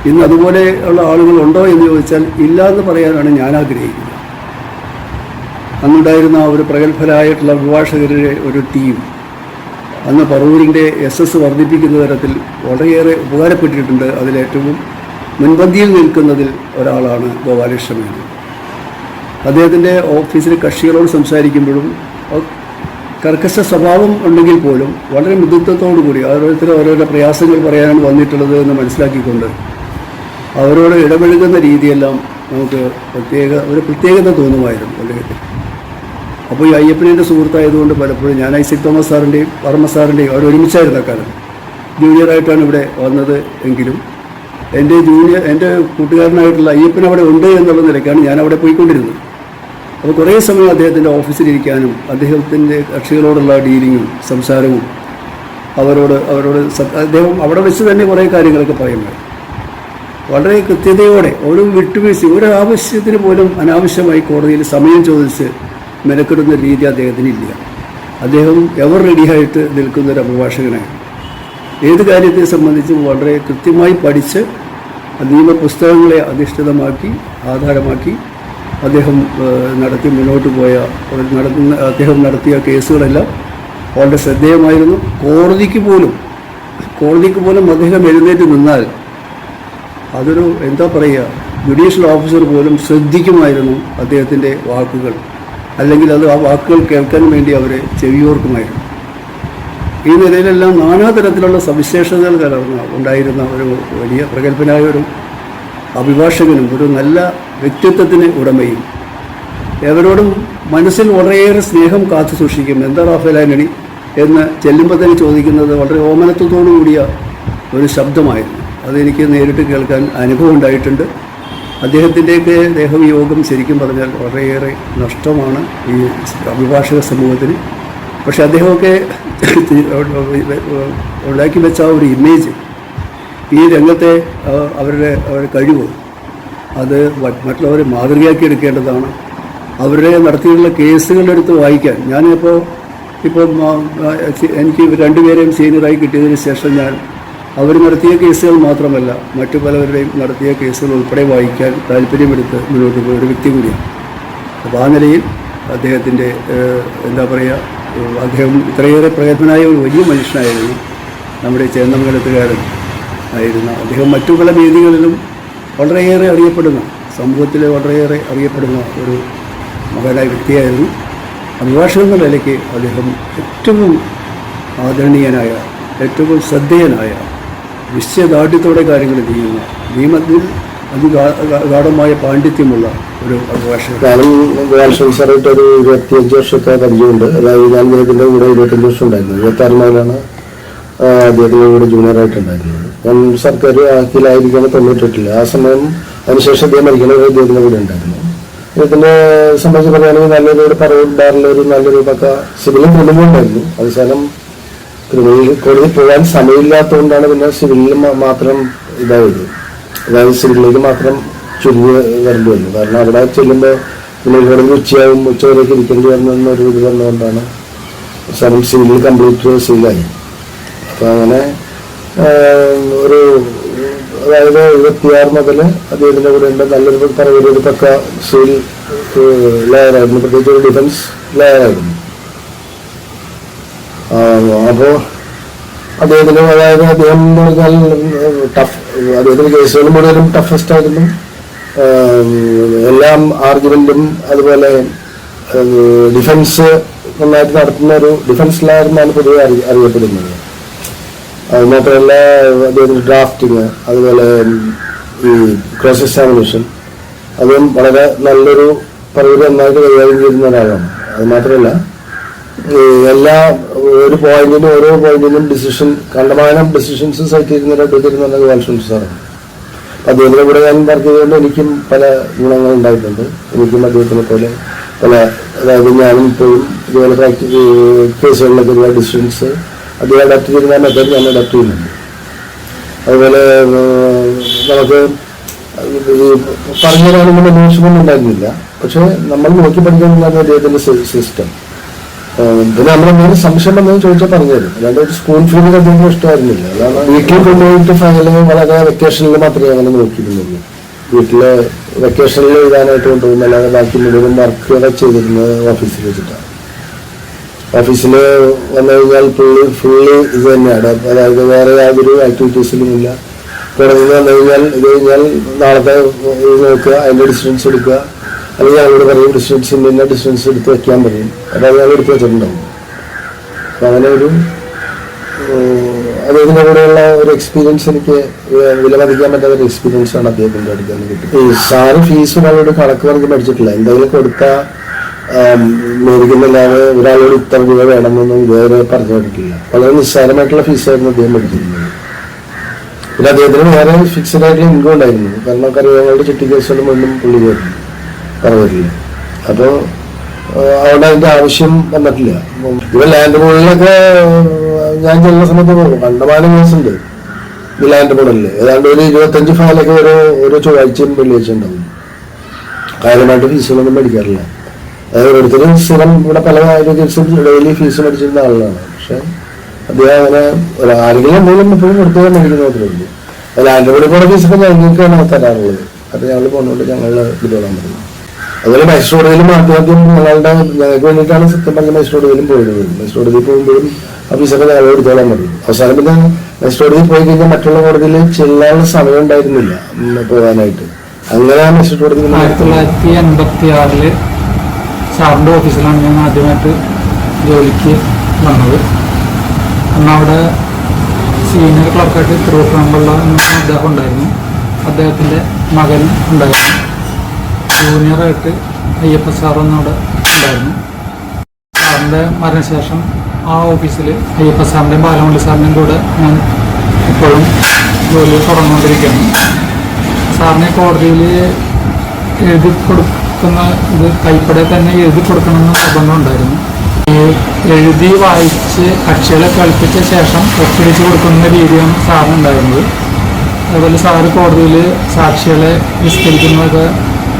ഇന്ന് അതുപോലെ ഉള്ള ആളുകളുണ്ടോ എന്ന് ചോദിച്ചാൽ ഇല്ല എന്ന് പറയാനാണ് ഞാൻ ആഗ്രഹിക്കുന്നത്. അന്നുണ്ടായിരുന്ന ഒരു പ്രഗത്ഭരായിട്ടുള്ള അഭിഭാഷകരുടെ ഒരു ടീം അന്ന് പറവൂരിൻ്റെ SS വർദ്ധിപ്പിക്കുന്ന തരത്തിൽ വളരെയേറെ ഉപകാരപ്പെട്ടിട്ടുണ്ട്. അതിലേറ്റവും മുൻപന്തിയിൽ നിൽക്കുന്നതിൽ ഒരാളാണ് ഗോപാലകൃഷ്ണ മേനോൻ. അദ്ദേഹത്തിൻ്റെ ഓഫീസിലെ കക്ഷികളോട് സംസാരിക്കുമ്പോഴും കർക്കശ സ്വഭാവം ഉണ്ടെങ്കിൽ പോലും വളരെ മൃദുത്വത്തോടുകൂടി ഓരോരുത്തരും ഓരോരോ പ്രയാസങ്ങൾ പറയാനാണ് വന്നിട്ടുള്ളത് എന്ന് മനസ്സിലാക്കിക്കൊണ്ട് അവരോട് ഇടപഴകുന്ന രീതിയെല്ലാം നമുക്ക് പ്രത്യേകത തോന്നുമായിരുന്നു അദ്ദേഹത്തിന്. അപ്പോൾ ഈ അയ്യപ്പനെ സുഹൃത്തായതുകൊണ്ട് പലപ്പോഴും ഞാൻ ഐസക് തോമസ് സാറിൻ്റെയും വർമ്മ സാറിൻ്റെയും അവർ ഒരുമിച്ചായിരുന്ന കാലം ജൂനിയറായിട്ടാണ് ഇവിടെ വന്നത് എങ്കിലും എൻ്റെ കൂട്ടുകാരനായിട്ടുള്ള അയ്യപ്പൻ അവിടെ ഉണ്ട് എന്നുള്ള നിലയ്ക്കാണ് ഞാൻ അവിടെ പോയിക്കൊണ്ടിരുന്നത്. അപ്പോൾ കുറേ സമയം അദ്ദേഹത്തിൻ്റെ ഓഫീസിലിരിക്കാനും അദ്ദേഹത്തിൻ്റെ കക്ഷികളോടുള്ള ഡീലിങ്ങും സംസാരവും അവരോട് അദ്ദേഹം അവിടെ വെച്ച് തന്നെ കുറേ കാര്യങ്ങളൊക്കെ പറയുന്നത് വളരെ കൃത്യതയോടെ ഒരു വിട്ടുവീഴ്ച ഒരു ആവശ്യത്തിന് പോലും അനാവശ്യമായി കോടതിയിൽ സമയം ചോദിച്ച് മെനക്കെടുന്ന രീതി അദ്ദേഹത്തിനില്ല. അദ്ദേഹം എവർ റെഡിയായിട്ട് നിൽക്കുന്നൊരു അഭിഭാഷകനാണ്. ഏത് കാര്യത്തെ സംബന്ധിച്ചും വളരെ കൃത്യമായി പഠിച്ച് നിയമപുസ്തകങ്ങളെ ആധാരമാക്കി അദ്ദേഹം അദ്ദേഹം നടത്തിയ കേസുകളെല്ലാം വളരെ ശ്രദ്ധേയമായിരുന്നു. കോടതിക്ക് പോലും കോടതിക്ക് പോലും അദ്ദേഹം എഴുന്നേറ്റ് നിന്നാൽ അതൊരു എന്താ പറയുക, ജുഡീഷ്യൽ ഓഫീസർ പോലും ശ്രദ്ധിക്കുമായിരുന്നു അദ്ദേഹത്തിൻ്റെ വാക്കുകൾ, അല്ലെങ്കിൽ അത് ആ വാക്കുകൾ കേൾക്കാൻ വേണ്ടി അവരെ ചെവിയോർക്കുമായിരുന്നു. ഈ നിലയിലെല്ലാം നാനാതരത്തിലുള്ള സവിശേഷതകൾ ഉണ്ടായിരുന്ന ഒരു വലിയ പ്രഗത്ഭനായ ഒരു അഭിഭാഷകനും ഒരു നല്ല വ്യക്തിത്വത്തിന് ഉടമയും, എവരോടും മനസ്സിൽ വളരെയേറെ സ്നേഹം കാത്തു സൂക്ഷിക്കും. എന്താ റാഫേൽ ആന്റണി എന്ന് ചെല്ലുമ്പോൾ തന്നെ ചോദിക്കുന്നത് വളരെ ഓമനത്വത്തോടു കൂടിയ ഒരു ശബ്ദമായിരുന്നു. അതെനിക്ക് നേരിട്ട് കേൾക്കാൻ അനുഭവം ഉണ്ടായിട്ടുണ്ട്. അദ്ദേഹത്തിൻ്റെയൊക്കെ ദേഹവിയോഗം ശരിക്കും പറഞ്ഞാൽ വളരെയേറെ നഷ്ടമാണ് ഈ അഭിഭാഷക സമൂഹത്തിന്. പക്ഷെ അദ്ദേഹമൊക്കെ ഉണ്ടാക്കി വെച്ച ആ ഒരു ഇമേജ്, ഈ രംഗത്തെ അവരുടെ കഴിവ്, അത് മറ്റുള്ളവരെ മാതൃകയാക്കി എടുക്കേണ്ടതാണ്. അവരുടെ നടത്തിയിട്ടുള്ള കേസുകളെടുത്ത് വായിക്കാൻ ഞാനിപ്പോൾ എനിക്ക് രണ്ടുപേരെയും സീനിയറായി കിട്ടിയതിന് ശേഷം ഞാൻ അവർ നടത്തിയ കേസുകൾ മാത്രമല്ല മറ്റു പലവരുടെയും നടത്തിയ കേസുകൾ ഉൾപ്പെടെ വായിക്കാൻ താല്പര്യമെടുത്ത് മുന്നോട്ട് പോയ ഒരു വ്യക്തി കൂടിയാണ്. അപ്പോൾ ആ നിലയിൽ അദ്ദേഹത്തിൻ്റെ എന്താ പറയുക, അദ്ദേഹം ഇത്രയേറെ പ്രഗത്ഭനായ ഒരു വലിയ മനുഷ്യനായിരുന്നു. നമ്മുടെ ചേന്നമംഗലത്തുകാരൻ ആയിരുന്ന അദ്ദേഹം മറ്റു പല വേദികളിലും വളരെയേറെ അറിയപ്പെടുന്ന, സമൂഹത്തിൽ വളരെയേറെ അറിയപ്പെടുന്ന ഒരു മഹാനായ വ്യക്തിയായിരുന്നു. അഭിഭാഷകൻ എന്ന നിലയ്ക്ക് അദ്ദേഹം ഏറ്റവും ആദരണീയനായ, ഏറ്റവും ശ്രദ്ധേയനായ, നിശ്ചയദാർഢ്യത്തോടെ കാര്യങ്ങൾ ചെയ്യുന്ന, നിയമത്തിൽ അതിഗാഠമായ പാണ്ഡിത്യമുള്ള ഒരു അഭിഭാഷകൻ. ഞാനും ഗോപാലകൃഷ്ണൻ സാറായിട്ട് ഒരു 25 വർഷത്തെ പരിചയമുണ്ട്. അതായത് ഞാൻ അദ്ദേഹത്തിൻ്റെ കൂടെ 25 വർഷം ഉണ്ടായിരുന്നു. 26 മുതലാണ് അദ്ദേഹത്തിൻ്റെ കൂടെ ജൂനിയറായിട്ടുണ്ടായിരുന്നത്. ഞാൻ സർക്കാർ ആക്കിയിലായിരിക്കാൻ 98 ആ സമയം. അതിനുശേഷം അദ്ദേഹം മരിക്കുന്നത് അദ്ദേഹത്തിൻ്റെ കൂടെ ഉണ്ടായിരുന്നു. അദ്ദേഹത്തിൻ്റെ സംബന്ധിച്ച് പറയുകയാണെങ്കിൽ നല്ലൊരു പറവൂർഡാറിലൊരു നല്ലൊരു പക്ക സിവിലും ക്രിമിനലും ഉണ്ടായിരുന്നു. അവസാനം ക്രിമിനൽ കോടതി പോകാൻ സമയമില്ലാത്തതുകൊണ്ടാണ് പിന്നെ സിവിലിൽ മാത്രം ഇതായത്. അതായത് സിവിലിലേക്ക് മാത്രം ചുരുങ്ങി വരേണ്ടി വന്നു. കാരണം അവിടെ ചെല്ലുമ്പോൾ പിന്നെ കോടതി ഉച്ചയാവും, ഉച്ചവരെയൊക്കെ ഇരിക്കേണ്ടി വന്നൊരു ഇത് വന്നുകൊണ്ടാണ് അവസാനം സിവിലിൽ കംപ്ലീറ്റ് സിവിലായി. അപ്പോൾ അങ്ങനെ ഒരു അതായത് 26 മുതൽ അദ്ദേഹത്തിൻ്റെ കൂടെ ഉണ്ട്. നല്ലൊരു പറവൂർ പക്ക സിവിൽ ലെയറായിരുന്നു, പ്രത്യേകിച്ച് ഒരു ഡിഫൻസ് ലെയറായിരുന്നു. അപ്പോൾ അദ്ദേഹത്തിന് അതായത് അദ്ദേഹം എന്ന് പറഞ്ഞാൽ ടഫ്, അദ്ദേഹത്തിൻ്റെ കേസുകൾ മുഴുവനും ടഫസ്റ്റ് ആയിരുന്നു. എല്ലാം ആർഗ്യുമെൻറ്റും അതുപോലെ ഡിഫൻസ് നന്നായിട്ട് നടത്തുന്ന ഒരു ഡിഫൻസ് ലെയർ എന്നാണ് പൊതുവെ അറിയപ്പെടുന്നത്. അത് മാത്രമല്ല അദ്ദേഹത്തിൻ്റെ ഡ്രാഫ്റ്റിങ്, അതുപോലെ ഈ ക്രോസ് എക്സാമിനേഷൻ, അതും വളരെ നല്ലൊരു പറവൂർ നന്നായിട്ട് കൈകാര്യം ചെയ്യുന്ന ഒരാളാണ്. അത് മാത്രമല്ല എല്ലാ ഓരോ പോയിന്റിനും ഡിസിഷൻ, കണ്ടമാനം ഡിസിഷൻസ് സെലക്ട് ചെയ്യുന്ന എടുത്തിരുന്ന ഗോപാലകൃഷ്ണൻ സാറാണ്. അദ്ദേഹത്തിൻ്റെ കൂടെ ഞാൻ വർക്ക് ചെയ്തുകൊണ്ട് എനിക്കും പല ഗുണങ്ങൾ ഉണ്ടായിട്ടുണ്ട്. എനിക്കും അദ്ദേഹത്തിനെ പോലെ പല, അതായത് ഞാനും ഇപ്പോഴും ഇതുപോലെ കേസുകളിലൊക്കെ ഒരുപാട് ഡിസിഷൻസ് അദ്ദേഹം അഡാപ്റ്റ് ചെയ്യുന്ന മെത്തേഡ് ഞാൻ അഡാപ്റ്റ് ചെയ്യുന്നുണ്ട്. അതുപോലെ നമുക്ക് ഈ പറഞ്ഞു തരാനൊന്നും അന്വേഷണമൊന്നും ഉണ്ടായിരുന്നില്ല. പക്ഷെ നമ്മൾ നോക്കി പഠിക്കാനുള്ളത് അദ്ദേഹത്തിൻ്റെ സിസ്റ്റം. പിന്നെ നമ്മളെന്തെങ്കിലും സംശയം വന്നതെന്ന് ചോദിച്ചാൽ പറഞ്ഞു തരും. അല്ലാണ്ട് ഒരു സ്കൂൾ ഫീൽഡ് അദ്ദേഹത്തിന് ഇഷ്ടമായിരുന്നില്ല. അതാണ് വീട്ടിൽ കൊണ്ടുപോയിട്ട് ഫയല് വളരെ വെക്കേഷനിൽ മാത്രമേ അങ്ങനെ നോക്കിയിരുന്നുള്ളൂ. വീട്ടില് വെക്കേഷനിൽ എഴുതാനായിട്ട് കൊണ്ടുപോകും. അല്ലാതെ ബാക്കി മുഴുവൻ വർക്കുകളെ ചെയ്തിരുന്നത് ഓഫീസിൽ വെച്ചിട്ടാണ്. ഓഫീസിൽ വന്നു കഴിഞ്ഞാൽ ഫുള്ളി ഇത് തന്നെയാണ്. അതായത് വേറെ യാതൊരു ആക്ടിവിറ്റീസിലും ഇല്ല. പുറത്ത് വന്നു കഴിഞ്ഞാൽ ഇത് കഴിഞ്ഞാൽ നാളത്തെ ഇത് നോക്കുക, അതിൻ്റെ ഡിസ്റ്റൻസ് എടുക്കുക, അല്ലെങ്കിൽ ഞങ്ങളോട് പറയും ഡിസ്റ്റൻസ് ഇന്ന ഡിസ്റ്റൻസ് എടുത്ത് വയ്ക്കാൻ പറയും. അതായത് ഞങ്ങൾ എടുത്ത് വെച്ചിട്ടുണ്ടാവും. അപ്പം അങ്ങനെ ഒരു അദ്ദേഹത്തിൻ്റെ കൂടെയുള്ള ഒരു എക്സ്പീരിയൻസ് എനിക്ക് വിലമതിക്കാൻ പറ്റാത്ത ഒരു എക്സ്പീരിയൻസ് ആണ് അദ്ദേഹത്തിൻ്റെ അടുത്ത് നിന്ന് കിട്ടുന്നത്. ഈ സാറ് ഫീസ് ഒരാളോട് കണക്ക് പറഞ്ഞ് പഠിച്ചിട്ടില്ല. എന്തെങ്കിലും കൊടുത്താൽ മേടിക്കുന്നില്ലാതെ ഒരാളോട് ഇത്ര രൂപ വേണമെന്നൊന്നും ഇതുവരെ പറഞ്ഞു കേട്ടിട്ടില്ല. വളരെ നിസ്സാരമായിട്ടുള്ള ഫീസായിരുന്നു അദ്ദേഹം പഠിച്ചിരുന്നത്. പിന്നെ അദ്ദേഹത്തിന് വേറെ ഫിക്സഡ് ആയിട്ടുള്ള ഇൻകം ഉണ്ടായിരുന്നു. കാരണം കറിയാങ്ങളുടെ ചുറ്റി കേസുകളും ഒന്നും പുള്ളി പറഞ്ഞിട്ടില്ല. അപ്പോൾ അവിടെ അതിൻ്റെ ആവശ്യം വന്നിട്ടില്ല. ഇവ ലാൻഡ് ബോർഡിലൊക്കെ ഞാൻ ചെല്ലുന്ന സമയത്ത് പോകും. കണ്ടമാനം കേസുണ്ട് ഈ ലാൻഡ് ബോർഡിൽ. ഏതാണ്ട് ഒരു 25 ഫയലൊക്കെ ഓരോ ചൊവ്വാഴ്ചയും വെള്ളിയാഴ്ച ഉണ്ടാവും. കാര്യമായിട്ട് ഫീസുകളൊന്നും മേടിക്കാറില്ല. അതായത് ഓരോരുത്തരും സ്ഥിരം ഇവിടെ പല കേസും ഡെയിലി ഫീസ് മേടിച്ചിരുന്ന ആളാണ്. പക്ഷെ അദ്ദേഹം അങ്ങനെ ആരെങ്കിലും എന്തെങ്കിലും എപ്പോഴും കൊടുത്തേ മേടിക്കുന്ന മാത്രമേ ഉള്ളൂ. ലാൻഡ് ബോർഡിൽ കൂടെ ഫീസൊക്കെ ഞങ്ങൾക്കാണ് തരാറുള്ളത്. അത് ഞങ്ങൾ പോകുന്നതുകൊണ്ട് ഞങ്ങൾ എടുത്തോളാൻ പറ്റും. അതുപോലെ മജിസ്ട്രേറ്റിലും ആദ്യം ഞങ്ങൾക്ക് വേണ്ടിയിട്ടാണ് സത്യം പറഞ്ഞ മജിസ്ട്രേറ്റിലും പോയിരുന്നത്. മജിസ്ട്രേറ്റിൽ പോകുമ്പോഴും ആ ഫീസൊക്കെ ഞങ്ങൾ എടുത്തോളാൻ പറ്റും. അവസാനം പിന്നെ മജിസ്ട്രേറ്റ് കോടതിയിൽ പോയി കഴിഞ്ഞാൽ മറ്റുള്ള കോടതിയിൽ ചെല്ലാനുള്ള സമയം ഉണ്ടായിരുന്നില്ല പോകാനായിട്ട്. അങ്ങനെ ആ മജിസ്ട്രേറ്റ് കോടതി 1986 സാറിൻ്റെ ഓഫീസിലാണ് ഞാൻ ആദ്യമായിട്ട് ജോലിക്ക് വന്നത്. അന്ന് അവിടെ സീനിയർ ക്ലർക്കായിട്ട് തിരുവനന്തപുരമുള്ള അദ്ദേഹം ഉണ്ടായിരുന്നു. അദ്ദേഹത്തിൻ്റെ മകൻ ഉണ്ടായിരുന്നു. ജൂനിയറായിട്ട് അയ്യപ്പ സാറൊന്നും അവിടെ ഉണ്ടായിരുന്നു. സാറിൻ്റെ മരണശേഷം ആ ഓഫീസിൽ അയ്യപ്പ സാറിൻ്റെയും ബാലമുരളി സാറിൻ്റെയും കൂടെ ഞാൻ ഇപ്പോഴും ജോലി തുടർന്നുകൊണ്ടിരിക്കുകയാണ്. സാറിനെ കോടതിയിൽ എഴുതി കൊടുക്കുന്ന ഇത് കൈപ്പടെ തന്നെ എഴുതി കൊടുക്കണമെന്ന് നിർബന്ധം ഉണ്ടായിരുന്നു. എഴുതി വായിച്ച് കക്ഷികളെ കളിപ്പിച്ച ശേഷം ഒപ്പിടിച്ച് കൊടുക്കുന്ന രീതിയാണ് സാറിനുണ്ടായിരുന്നത്. അതുപോലെ സാറ് കോടതിയിൽ സാക്ഷികളെ വിസ്തരിക്കുന്നതൊക്കെ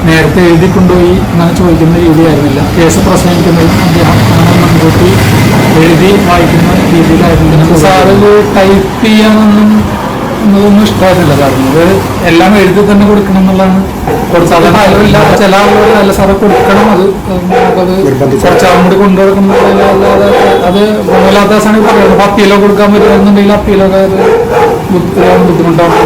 നേരത്തെ എഴുതി കൊണ്ടുപോയി അങ്ങനെ ചോദിക്കുന്ന രീതിയായിരുന്നില്ല. കേസ് പ്രസംഗിക്കുന്നതും അദ്ദേഹം അങ്ങനെ മുൻകൂട്ടി എഴുതി വായിക്കുന്ന രീതിയിലായിരുന്നു. സാറിൽ ടൈപ്പ് ചെയ്യാനൊന്നും ഇഷ്ടമായിട്ടില്ല സാറിന്. അത് എല്ലാം എഴുതി തന്നെ കൊടുക്കണം എന്നുള്ളതാണ്. സാധാരണ അലവില്ല, ചില ആളുകൾ അല്ല സാറ് കൊടുക്കണം, അത് നമുക്കത് കുറച്ചാളും കൂടി കൊണ്ടുനടക്കുന്നതല്ലാതെ അത് ഗുണമില്ലാത്ത ദിവസമാണ് പറയുന്നത്. അപ്പോൾ അപ്പീലോ കൊടുക്കാൻ പറ്റുമെന്നുണ്ടെങ്കിൽ അപ്പീലൊക്കെ അത് ബുദ്ധിമുട്ടാണ്,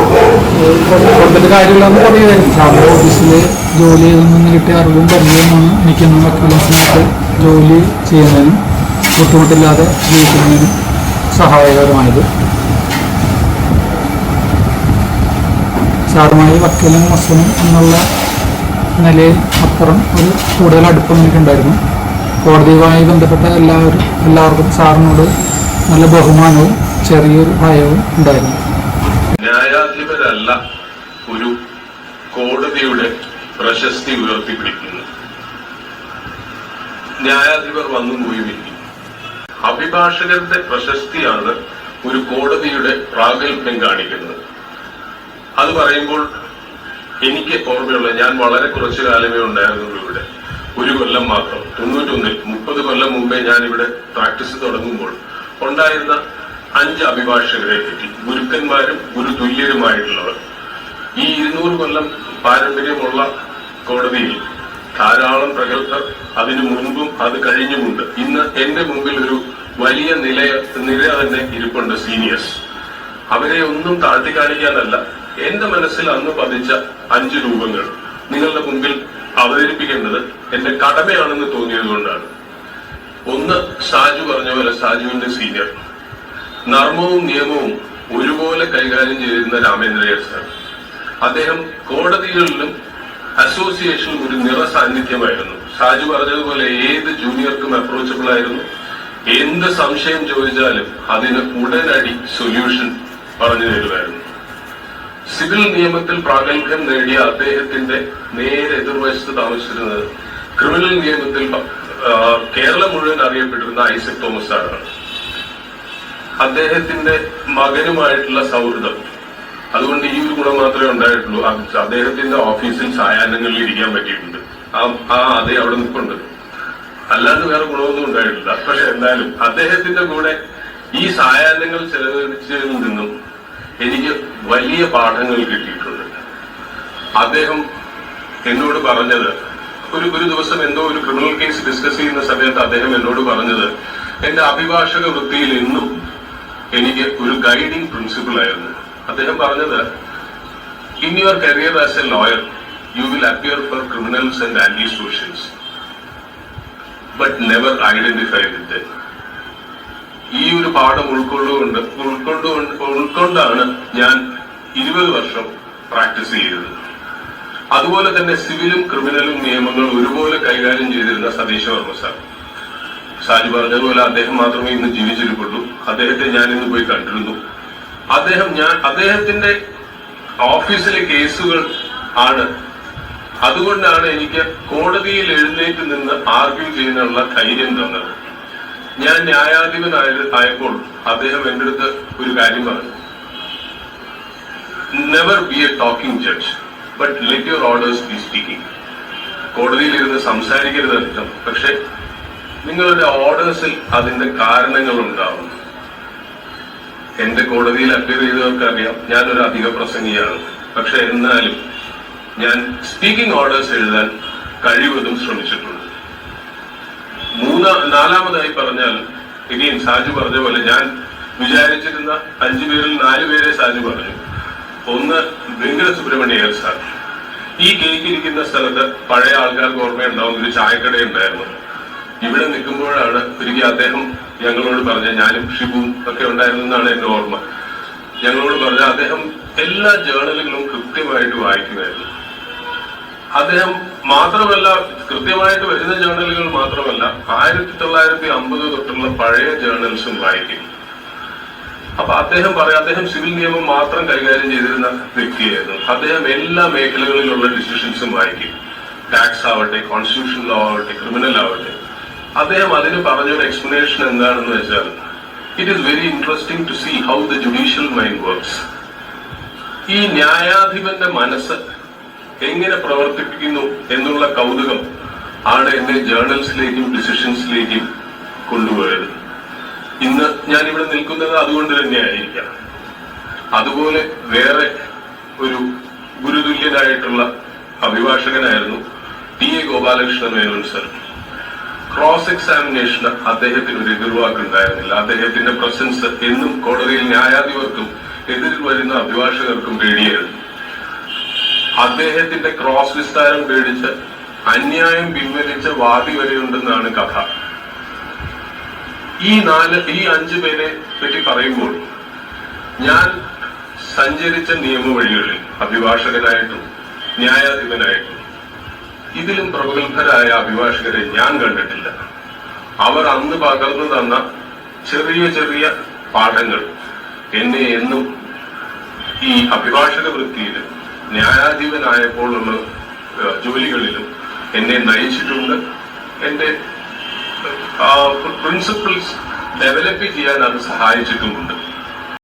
കൊടുത്തിട്ട് കാര്യമില്ലാന്ന് പറയുമായിരുന്നു. സാറിൻ്റെ ഓഫീസിൽ ജോലി ചെയ്തിൽ നിന്ന് കിട്ടിയ അറിവും പരിചയമാണ് എനിക്കൊന്നും വക്കീലൻസിനായിട്ട് ജോലി ചെയ്യുന്നതിനും ബുദ്ധിമുട്ടില്ലാതെ ജീവിക്കുന്നതിനും സഹായകരമായത്. സാറുമായി വക്കീലും മുസ്ലിം എന്നുള്ള നിലയിൽ അപ്പുറം ഒരു കൂടുതൽ അടുപ്പം എനിക്കുണ്ടായിരുന്നു. കോടതിയുമായി ബന്ധപ്പെട്ട എല്ലാവർക്കും സാറിനോട് നല്ല ബഹുമാനവും ചെറിയൊരു ഭയവും ഉണ്ടായിരുന്നു. ന്യായാധിപരല്ല ഒരു കോടതിയുടെ പ്രശസ്തി ഉയർത്തിപ്പിടിക്കുന്നു. ന്യായാധിപർ വന്നും പോയുമില്ല. അഭിഭാഷകരുടെ പ്രശസ്തിയാണ് ഒരു കോടതിയുടെ പ്രാഗൽഭ്യം കാണിക്കുന്നത്. അത് പറയുമ്പോൾ എനിക്ക് ഓർമ്മയുള്ള, ഞാൻ വളരെ കുറച്ചു കാലമേ ഉണ്ടായിരുന്നുള്ളൂ ഇവിടെ, 1 കൊല്ലം മാത്രം. 91-ൽ 30 കൊല്ലം മുമ്പേ ഞാൻ ഇവിടെ പ്രാക്ടീസ് തുടങ്ങുമ്പോൾ ഉണ്ടായിരുന്ന 5 അഭിഭാഷകരെ പറ്റി, ഗുരുക്കന്മാരും ഗുരുതുല്യരുമായിട്ടുള്ളവർ. ഈ 200 കൊല്ലം പാരമ്പര്യമുള്ള കോടതിയിൽ ധാരാളം പ്രഗത്ഭർ അതിനു മുൻപും അത് കഴിഞ്ഞുമുണ്ട്. ഇന്ന് എന്റെ മുമ്പിൽ ഒരു വലിയ നിര തന്നെ ഇരിപ്പുണ്ട്, സീനിയേഴ്സ്. അവരെ ഒന്നും താഴ്ത്തി കാണിക്കാനല്ല, എന്റെ മനസ്സിൽ അന്ന് പതിച്ച 5 രൂപങ്ങൾ നിങ്ങളുടെ മുമ്പിൽ അവതരിപ്പിക്കേണ്ടത് എന്റെ കടമയാണെന്ന് തോന്നിയത് കൊണ്ടാണ്. ഒന്ന്, സാജു പറഞ്ഞ പോലെ സാജുവിന്റെ സീനിയർ, നർമ്മവും നിയമവും ഒരുപോലെ കൈകാര്യം ചെയ്തിരുന്ന രാമേന്ദ്രയ്യർ സാർ. അദ്ദേഹം കോടതികളിലും അസോസിയേഷനിലും ഒരു നിറ സാന്നിധ്യമായിരുന്നു. സാജു പറഞ്ഞതുപോലെ ഏത് ജൂനിയർക്കും അപ്രോച്ചബിൾ ആയിരുന്നു. എന്ത് സംശയം ചോദിച്ചാലും അതിന് ഉടനടി സൊല്യൂഷൻ പറഞ്ഞു തരുമായിരുന്നു. സിവിൽ നിയമത്തിൽ പ്രാഗൽഭ്യം നേടിയ അദ്ദേഹത്തിന്റെ നേരെ എതിർവശത്ത് താമസിച്ചിരുന്നത് ക്രിമിനൽ നിയമത്തിൽ കേരളം മുഴുവൻ അറിയപ്പെട്ടിരുന്ന ഐസക് തോമസ് സാറാണ്. അദ്ദേഹത്തിന്റെ മകനുമായിട്ടുള്ള സൗഹൃദം, അതുകൊണ്ട് ഈ ഒരു ഗുണം മാത്രമേ ഉണ്ടായിട്ടുള്ളൂ. അദ്ദേഹത്തിന്റെ ഓഫീസിൽ സായാഹ്നങ്ങളിൽ ഇരിക്കാൻ പറ്റിയിട്ടുണ്ട്. അതേ അവിടെ നിൽപ്പുണ്ട്, അല്ലാണ്ട് വേറെ ഗുണമൊന്നും ഉണ്ടായിട്ടില്ല. പക്ഷെ എന്നാലും അദ്ദേഹത്തിന്റെ കൂടെ ഈ സായാഹ്നങ്ങൾ ചെലവഴിച്ചതിൽ നിന്നും എനിക്ക് വലിയ പാഠങ്ങൾ കിട്ടിയിട്ടുണ്ട്. അദ്ദേഹം എന്നോട് പറഞ്ഞത്, ഒരു ദിവസം എന്തോ ഒരു ക്രിമിനൽ കേസ് ഡിസ്കസ് ചെയ്യുന്ന സമയത്ത് അദ്ദേഹം എന്നോട് പറഞ്ഞത്, എന്റെ അഭിഭാഷക വൃത്തിയിൽ എന്നും എനിക്ക് ഒരു ഗൈഡിങ് പ്രിൻസിപ്പിൾ ആയിരുന്നു. അദ്ദേഹം പറഞ്ഞത്, in your career as a lawyer you will appear for criminals and anti socials but never identify with them. ഈ ഒരു പാഠം ഉൾക്കൊണ്ടാണ് ഞാൻ 20 വർഷം പ്രാക്ടീസ് ചെയ്തത്. അതുപോലെ തന്നെ സിവിലും ക്രിമിനലും നിയമങ്ങൾ ഒരുപോലെ കൈകാര്യം ചെയ്തിരുന്ന സതീശ് വർമ്മ സാർ. സാജു പറഞ്ഞതുപോലെ അദ്ദേഹം മാത്രമേ ഇന്ന് ജീവിച്ചിരിപ്പുള്ളൂ. അദ്ദേഹത്തെ ഞാൻ ഇന്ന് പോയി കണ്ടിരുന്നു. അദ്ദേഹത്തിന്റെ ഓഫീസിലെ കേസുകൾ ആണ്, അതുകൊണ്ടാണ് എനിക്ക് കോടതിയിൽ എഴുന്നേറ്റ് നിന്ന് ആർഗ്യൂ ചെയ്യാനുള്ള ധൈര്യം തന്നത്. ഞാൻ ന്യായാധിപനായപ്പോൾ അദ്ദേഹം എന്റെ അടുത്ത് ഒരു കാര്യം പറഞ്ഞു, never be a talking judge but let your orders be speaking. കോടതിയിലിരുന്ന് സംസാരിക്കരുത് അധികം, പക്ഷെ നിങ്ങളുടെ ഓർഡേഴ്സിൽ അതിന്റെ കാരണങ്ങൾ ഉണ്ടാവും. എന്റെ കോടതിയിൽ അപ്പിയർ ചെയ്തവർക്ക് അറിയാം, ഞാനൊരു അധിക പ്രസംഗിയാണ്. പക്ഷെ എന്നാലും ഞാൻ സ്പീക്കിംഗ് ഓർഡേഴ്സ് എഴുതാൻ കഴിവതും ശ്രമിച്ചിട്ടുണ്ട്. നാലാമതായി പറഞ്ഞാൽ, ഇനിയും സാജു പറഞ്ഞ പോലെ ഞാൻ വിചാരിച്ചിരുന്ന 5 പേരിൽ 4 പേരെ സാജു പറഞ്ഞു. ഒന്ന് വെങ്കട സുബ്രഹ്മണ്യർ സാർ. ഈ കേക്ക് ഇരിക്കുന്ന സ്ഥലത്ത് പഴയ ആൾക്കാർക്ക് ഓർമ്മയുണ്ടാവുന്ന ഒരു ചായക്കട ഉണ്ടായിരുന്നു. ഇവിടെ നിൽക്കുമ്പോഴാണ് ഒരിക്കൽ അദ്ദേഹം ഞങ്ങളോട് പറഞ്ഞ, ഞാനും ഷിബുവും ഒക്കെ ഉണ്ടായിരുന്നെന്നാണ് എന്റെ ഓർമ്മ, ഞങ്ങളോട് പറഞ്ഞ അദ്ദേഹം എല്ലാ ജേർണലുകളും കൃത്യമായിട്ട് വായിക്കുമായിരുന്നു. അദ്ദേഹം മാത്രമല്ല, കൃത്യമായിട്ട് വരുന്ന ജേർണലുകൾ മാത്രമല്ല, 1950 തൊട്ടുള്ള പഴയ ജേർണൽസും വായിക്കും. അപ്പൊ അദ്ദേഹം പറയാം, അദ്ദേഹം സിവിൽ നിയമം മാത്രം കൈകാര്യം ചെയ്തിരുന്ന വ്യക്തിയായിരുന്നു. അദ്ദേഹം എല്ലാ മേഖലകളിലുള്ള ഡിസിഷൻസും വായിക്കും. ടാക്സ് ആവട്ടെ, കോൺസ്റ്റിറ്റ്യൂഷൻ ലോ ആവട്ടെ, ക്രിമിനൽ ആവട്ടെ. അദ്ദേഹം അതിന് പറഞ്ഞൊരു എക്സ്പ്ലനേഷൻ എന്താണെന്ന് വെച്ചാൽ, it is very interesting to see how the judicial mind works. ഈ ന്യായാധിപന്റെ മനസ്സ് എങ്ങനെ പ്രവർത്തിപ്പിക്കുന്നു എന്നുള്ള കൗതുകം ആണ് എന്നെ ജേർണൽസിലേക്കും ഡിസിഷൻസിലേക്കും കൊണ്ടുപോയത്. ഇന്ന് ഞാൻ ഇവിടെ നിൽക്കുന്നത് അതുകൊണ്ട് തന്നെയായിരിക്കാം. അതുപോലെ വേറെ ഒരു ഗുരുതുല്യനായിട്ടുള്ള അഭിഭാഷകനായിരുന്നു TA. Gopalakrishna Menon sir. Cross എക്സാമിനേഷന് അദ്ദേഹത്തിന് ഒരു എതിർവാക്കുണ്ടായിരുന്നില്ല. അദ്ദേഹത്തിന്റെ പ്രസൻസ് എന്നും കോടതിയിൽ ന്യായാധിപർക്കും എതിരിൽ വരുന്ന അഭിഭാഷകർക്കും പേടിയായിരുന്നു. അദ്ദേഹത്തിന്റെ ക്രോസ് വിസ്താരം പേടിച്ച് അന്യായം പിൻവലിച്ച വാദി വരെയുണ്ടെന്നാണ് കഥ. ഈ 5 പേരെ പറ്റി പറയുമ്പോൾ ഞാൻ സഞ്ചരിച്ച നിയമവഴികളിൽ അഭിഭാഷകനായിട്ടും ന്യായാധിപനായിട്ടും ഇതിലും പ്രഗത്ഭരായ അഭിഭാഷകരെ ഞാൻ കണ്ടിട്ടില്ല. അവർ അന്ന് പകർന്നു തന്ന ചെറിയ ചെറിയ പാഠങ്ങൾ എന്നെ എന്നും ഈ അഭിഭാഷക വൃത്തിയിലും ന്യായാധിപനായപ്പോഴുള്ള ജോലികളിലും എന്നെ നയിച്ചിട്ടുണ്ട്. എന്റെ പ്രിൻസിപ്പിൾസ് ഡെവലപ്പ് ചെയ്യാൻ അത് സഹായിച്ചിട്ടുമുണ്ട്.